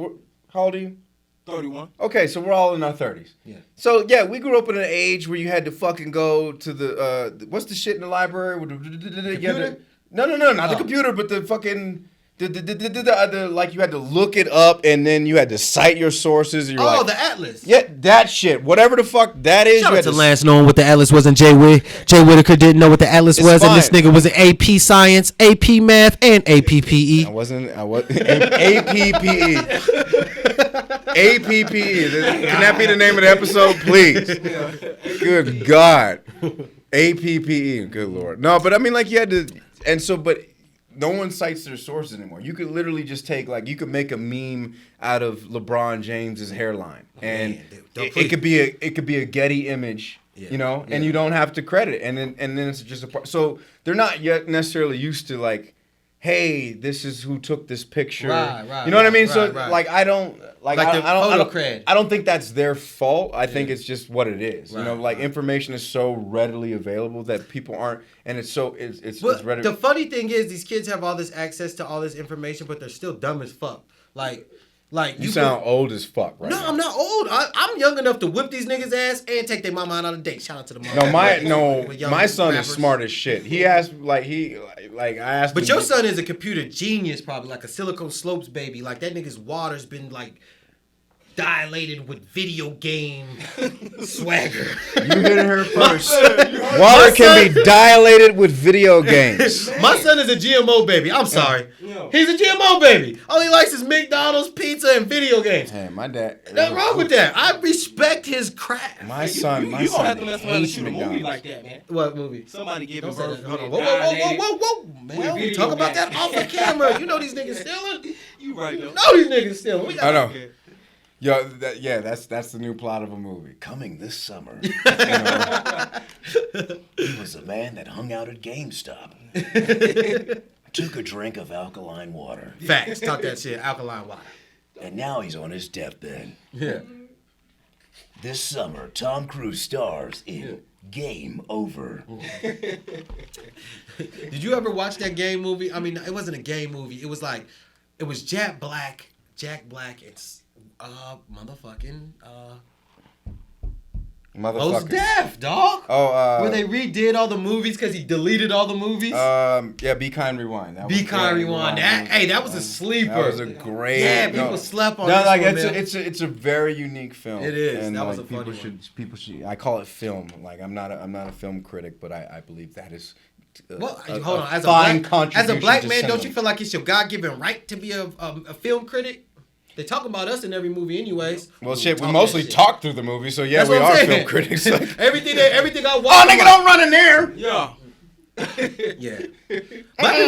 how old are you? 31. Okay, so we're all in our 30s. Yeah. So, yeah, we grew up in an age where you had to fucking go to the, what's the shit in the library? Computer? No, not the computer, but the fucking, like you had to look it up and then you had to cite your sources. And you're Oh, like, the Atlas. yeah, that shit. Whatever the fuck that is. Shout you out had to Lance knowing what the Atlas was, and Jay Whittaker didn't know what the Atlas It's was, and this fine. nigga was an AP Science, AP Math, and AP PE. I was APPE. APPE. Can that be the name of the episode, please? Good God. APPE. Good Lord. No, but I mean, like, you had to, and so, but no one cites their sources anymore. You could literally just take, like, you could make a meme out of LeBron James's hairline, and man, dude, it could be a Getty image. You know, and you don't have to credit it, and then it's just a part. So they're not yet necessarily used to, like, hey, this is who took this picture. Right, you know what I mean? right, So right. like I don't like I don't cred. I don't think that's their fault. I think it's just what it is. Right, you know, like information is so readily available that people aren't, and it's readily. The funny thing is, these kids have all this access to all this information, but they're still dumb as fuck. Like you sound old as fuck, right? No, now. I'm not old. I'm young enough to whip these niggas' ass and take their mama out on a date. Shout out to the mom. My son is smart as shit. He asked I asked. But your son is a computer genius, probably like a Silicon Slopes baby. Like that nigga's water's been like dilated with video game swagger. You hit her first. Water can be dilated with video games. My son is a GMO baby. I'm sorry. He's a GMO baby. All he likes is McDonald's, pizza, and video games. Hey, my dad. Nothing wrong with that. I respect his craft. My son You gonna have to let somebody hates shoot a movie McDonald's. like that, man. What movie? Somebody giving Don't say birth. that. Hold on. with Whoa. Man, With we video talk about that games. off the camera. You know these niggas stealing? You right, though. No, these niggas stealing. We got I know. Yo, that's the new plot of a movie. Coming this summer. He was a man that hung out at GameStop. Took a drink of alkaline water. Facts. Talk that shit. Alkaline water. And now he's on his deathbed. Yeah. This summer, Tom Cruise stars in Game Over. Did you ever watch that game movie? I mean, it wasn't a game movie. It was Jack Black, it's Most Def, dog. Oh, where they redid all the movies because he deleted all the movies. Be Kind Rewind. Be Kind Rewind. That was a sleeper. That was a great. Yeah, people slept on. No, this like one, man. it's a very unique film. It is. And That was like, a funny one. people should. I call it film. Like I'm not a film critic, but I believe that is. Well, hold on. As a black man, don't you feel like it's your God-given right to be a film critic? They talk about us in every movie, anyways. Well, shit, we mostly talk through the movie, so yeah, we are film critics. everything I watch. Oh, nigga, don't run in there. Yeah. Yeah.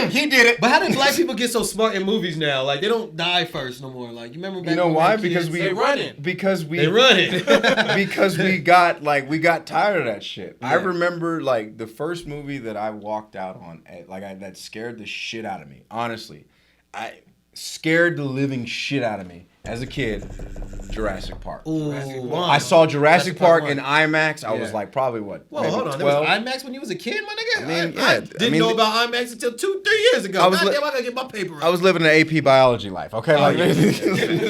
He did it. But how did black people get so smart in movies now? Like they don't die first no more. Like you remember back You know when why? we were Because kids? we They running. Because we They running. because we got tired of that shit. I remember like the first movie that I walked out on that scared the shit out of me. Honestly, I scared the living shit out of me as a kid. Jurassic Park. Ooh, I saw Jurassic Park in one. IMAX. I was like probably what? Well, maybe hold on. 12? There was IMAX when you was a kid, my nigga. I I didn't know about IMAX until 2-3 years ago. I was Goddamn, I gotta get my paper. I was living an AP biology life. Okay,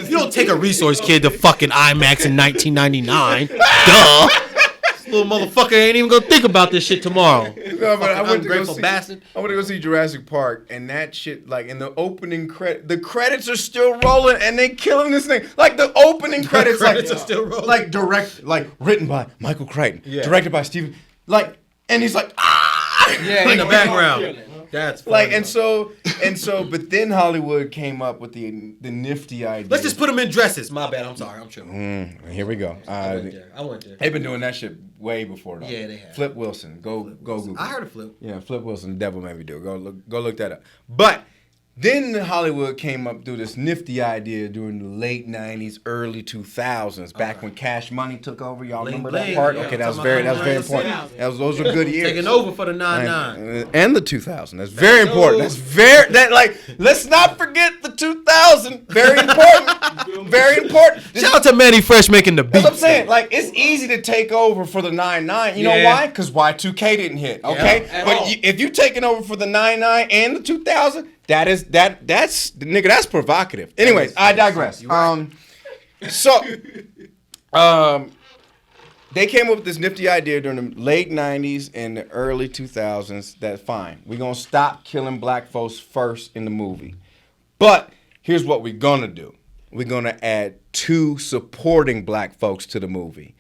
You don't take a resource kid to fucking IMAX in 1999. Duh. This little motherfucker ain't even gonna think about this shit tomorrow. No, but I went to go Ungrateful see, bastard. I went to go see Jurassic Park, and that shit, like in the opening the credits are still rolling, and they killing this thing. Like the opening credits, credits like are still rolling. like written by Michael Crichton, directed by Steven, and he's like, ah, Yeah, in the background. That's funny. like, and so, but then Hollywood came up with the nifty idea. Let's just put them in dresses. My bad. I'm sorry. I'm tripping. Here we go. I went there. They've been doing that shit way before though. Yeah, they have. Flip Wilson, go Google. I heard of Flip. Yeah, Flip Wilson, the devil made me do it. Go look that up. But then Hollywood came up with this nifty idea during the late 90s, early 2000s, back when Cash Money took over. Y'all remember that part? yeah. Okay, that was very important. Those were good years. Taking over for the 99. And the 2000. That's very important. Let's not forget the 2000. Very important. Very important. Shout out to Manny Fresh making the beat. That's what I'm saying. Like, it's easy to take over for the 99. You know Yeah. why? Because Y2K didn't hit. Okay? But if you're taking over for the 99 and the 2000, that's nigga, that's provocative. Anyways, I digress. They came up with this nifty idea during the late 90s and the early 2000s that fine, we're going to stop killing black folks first in the movie. But here's what we're going to do. We're going to add 2 supporting black folks to the movie.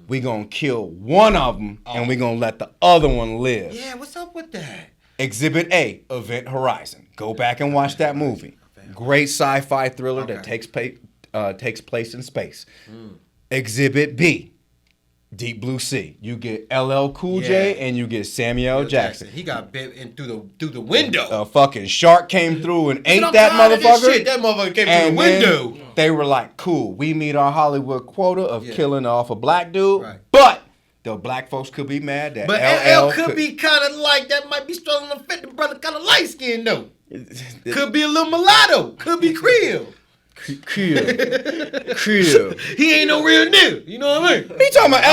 We're going to kill one of them and we're going to let the other one live. Yeah, what's up with that? Exhibit A, Event Horizon. Go back and watch that movie. Great sci-fi thriller that takes place in space. Exhibit B, Deep Blue Sea. You get LL Cool J and you get Samuel Jackson. He got bit in through the window. A fucking shark came through and ate that motherfucker. That motherfucker came through the window. They were like, cool, we meet our Hollywood quota of killing off a black dude, Right. but the black folks could be mad that But LL LL could be kind of like, that might be struggling to fit the brother, kind of light skinned though. Could be a little mulatto. Could be Creole. Creole. He ain't no real nigga. You know what I mean? Me talking about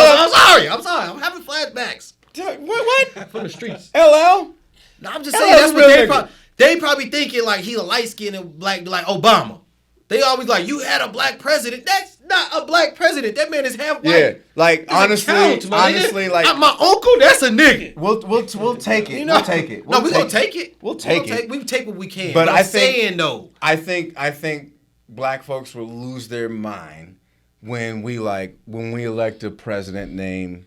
I'm sorry. I'm having flashbacks What? from the streets. LL? No, I'm just saying LL's that's what real they probably thinking like he a light skinned black like Obama. They always like you had a black president. That's not a black president. That man is half white. Yeah, like He's honestly, like my uncle, that's a nigga. we'll take it. You know? We'll take it. No, we're gonna take it. We'll take it. We take what we can. But I'm I think- saying though. I think black folks will lose their mind when we elect a president named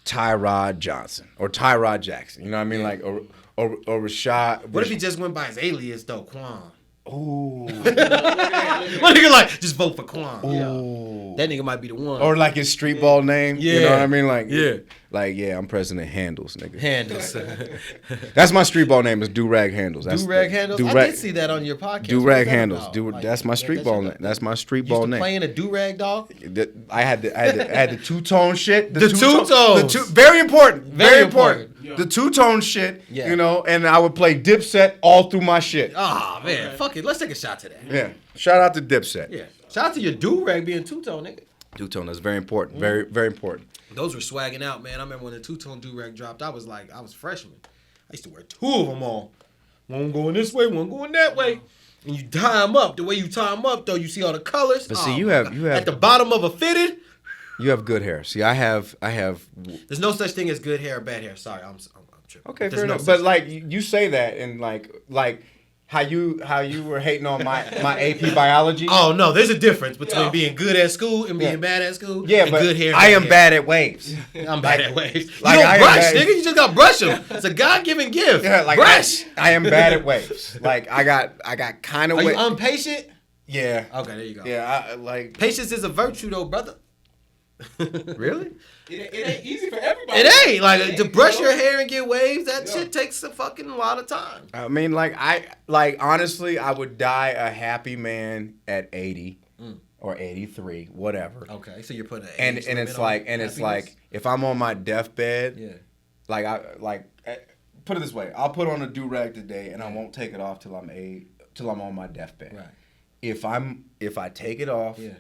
Tyrod Johnson or Tyrod Jackson. You know what I mean? Like or Rashad. What if he just went by his alias though, Quan? Ooh. What nigga like just vote for Quan? Ooh. That nigga might be the one. Or like his street ball name. Yeah. You know what I mean? Like, I'm President Handles, nigga. Handles. That's my street ball name is Do-Rag Handles. That's Do-Rag Handles? I did see that on your podcast. Do-Rag What is that Handles. about? That's my street ball name. That's my street ball name. Playing a do-rag dog? I had the two-tone shit. The two-tones. Very important. Very important. Yeah. The two-tone shit, Yeah. you know, and I would play Dipset all through my shit. Oh, man. Fuck it. Let's take a shot to that. Yeah. Shout out to Dipset. Yeah. Shout out to your do-rag being two-tone, nigga. Two-tone, that's very important. Very, very important. Those were swagging out, man. I remember when the two-tone do-rag dropped, I was freshman. I used to wear two of them all. One going this way, one going that way. And you tie them up. The way you tie them up, though, you see all the colors. But see, you have at the bottom of a fitted. You have good hair. See, I have. There's no such thing as good hair or bad hair. Sorry, I'm tripping. Okay, There's fair no enough. such But thing. like you say that, and like how you were hating on my AP biology. Oh no, there's a difference between being good at school and being bad at school. Yeah, and but good hair. I am bad at waves. I'm bad at waves. You like, don't I am brush, bad- nigga. You just got to brush them. It's a God-given gift. Yeah, like brush. I am bad at waves. Like I got kind of. Are you impatient? Yeah. Okay, there you go. Yeah, I like. Patience is a virtue, though, brother. Really? It ain't easy for everybody. It ain't like to brush your hair and get waves. That shit takes a fucking lot of time. I mean, honestly, I would die a happy man at 80 or 83, whatever. Okay, so you're putting an And age and limit it's on like happiness? if I'm on my deathbed, Yeah. put it this way, I'll put on a do-rag today and I won't take it off till I'm on my deathbed. Right. If I take it off Yeah.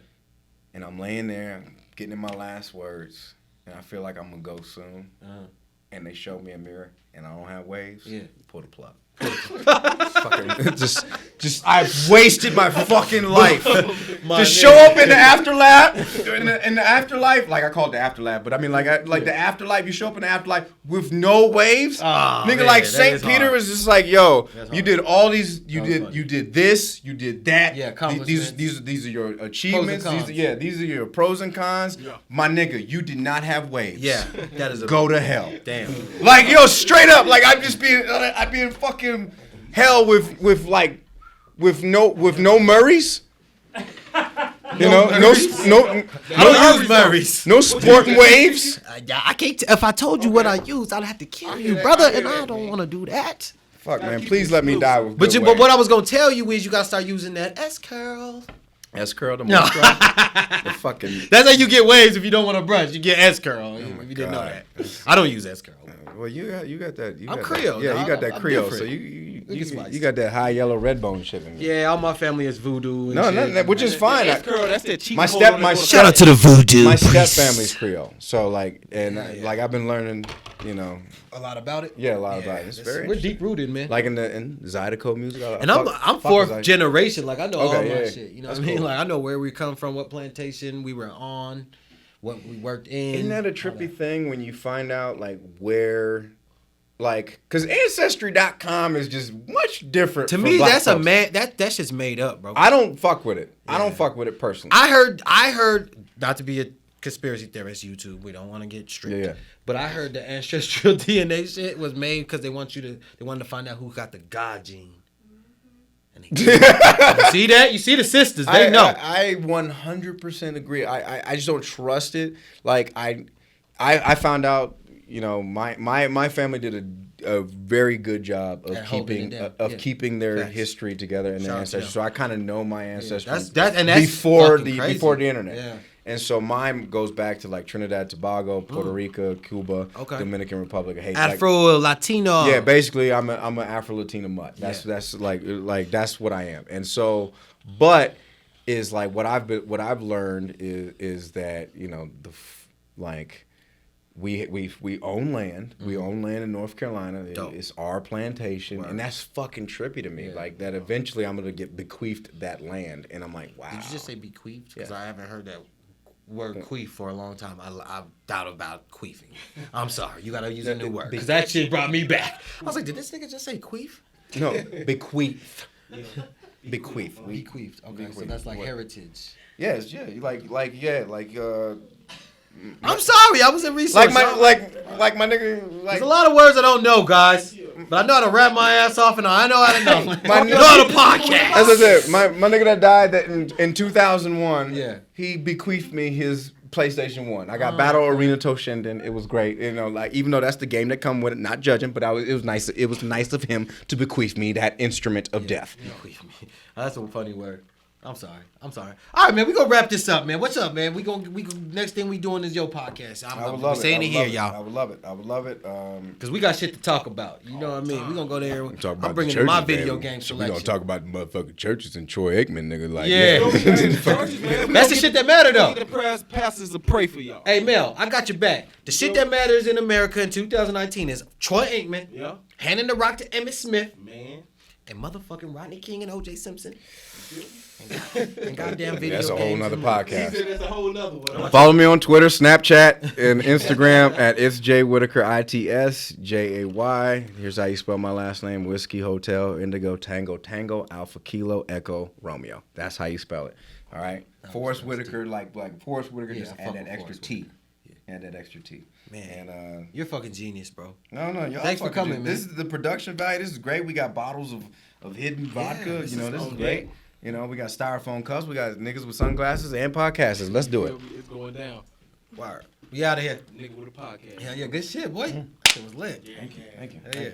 and I'm laying there getting in my last words and I feel like I'm gonna go soon, and they show me a mirror and I don't have waves, pull the plug. Fucking just I've wasted my fucking life. Just show up in the afterlife, in the afterlife, like I call it the afterlife, but I mean like the afterlife. You show up in the afterlife with no waves, nigga. Man, like that Saint is Peter hard. was just like, yo, That's you hard. did all these, you Funny. did this, you did that. Yeah, accomplishments. These are your achievements. Pros and cons. These are your pros and cons. Yeah. My nigga, you did not have waves. Yeah, that is a Go to hell. damn. Like, yo, straight up, like I'd be in fucking hell with no Murrays. You know, I don't use Murrays. no sporting waves. I can't. If I told you what I use, I'd have to kill you, brother, and I don't want to do that. Fuck, man, please let me die with. But good but what waves. I was gonna tell you is you gotta start using that S curl. S curl the No. most. The fucking. That's how you get waves if you don't want to brush. You get S curl. If you didn't know God. that. I don't use S curl. Well, you got that. I'm got Creole, That, yeah, dog. you got that I'm Creole. different. So you Look at Spice. you got that high yellow red bone shit in you. Yeah, all my family is voodoo. And No, shit. which is fine. That's girl, that's that cheat My code step- on my that step- little- to the voodoo. My step family's Creole. So like, and like I've been learning, you know, a lot about it. a lot about it. It's very We're interesting. deep rooted, man. Like in Zydeco music. And I'm fourth generation. Like I know all Okay, my yeah. shit. You know That's what I mean? cool. Like I know where we come from, what plantation we were on, what we worked in. Isn't that a trippy thing when you find out like where, like, because Ancestry.com is just much different. To for me, black that's folks. a man. That's just made up, bro. I don't fuck with it. I don't fuck with it personally. I heard. Not to be a conspiracy theorist, YouTube. We don't want to get strict. Yeah. But I heard the ancestral DNA shit was made because they wanted to find out who got the God gene. And you see that? You see the sisters? They know. I 100% agree. I just don't trust it. Like I found out, my family did a very good job of keeping their history together and their ancestry. So I kind of know my ancestry before the internet. Yeah. And so mine goes back to like Trinidad, Tobago, Puerto Rico, Cuba, Dominican Republic, Haiti. Afro Latino. Yeah, basically I'm an Afro Latino mutt. That's like that's what I am. And so, but is like what I've learned is that we own land. We own land in North Carolina. It's our plantation, and that's fucking trippy to me. Yeah. Like that, eventually I'm gonna get bequeathed that land, and I'm like, wow. Did you just say bequeathed? Because I haven't heard that word queef for a long time. I doubt about queefing. I'm sorry. You gotta use a new word because that shit brought me back. I was like, did this nigga just say queef? No, bequeath. Bequeath. Bequeathed. Okay, so that's like heritage. Yes, yeah. I'm sorry, I was in research. Like my nigga. There's a lot of words I don't know, guys. But I know how to wrap my ass off, and I know how to know. I know how to podcast. As I said, my nigga that died in 2001. He bequeathed me his PlayStation 1. I got Battle Arena Toshinden. It was great. Even though that's the game that come with it, not judging, but it was nice. It was nice of him to bequeath me that instrument of death. Bequeath me. That's a funny word. I'm sorry. All right, man. We gonna wrap this up, man. What's up, man? We next thing we doing is your podcast. I would love it. Saying it here, y'all. I would love it. Cause we got shit to talk about. You know what I mean? We gonna go there. I'm bringing churches, my video game selection. We gonna talk about the motherfucking churches and Troy Aikman, nigga. Like, That's the shit that matter though. The pastors to pray for y'all. Hey Mel, I got your back. The shit that matters in America in 2019 is Troy Aikman, handing the rock to Emmitt Smith, man, and motherfucking Rodney King and O.J. Simpson. And goddamn video That's a whole nother podcast. That's a whole nother one. Follow me on Twitter, Snapchat, and Instagram at It's J Whittaker ITSJAY. Here's how you spell my last name: Whiskey Hotel Indigo Tango Alpha Kilo Echo Romeo. That's how you spell it. All right. Forrest Whitaker, like Forrest Whitaker, just add that extra T. Add that extra T. Man, and you're fucking genius, bro. No, y'all. Thanks for coming, man. This is the production value. This is great. We got bottles of hidden vodka. This is great. We got styrofoam cups. We got niggas with sunglasses and podcasters. Let's do it. It's going down. Word. We out of here. Nigga with a podcast. Yeah, good shit, boy. It was lit. Thank you. Yeah.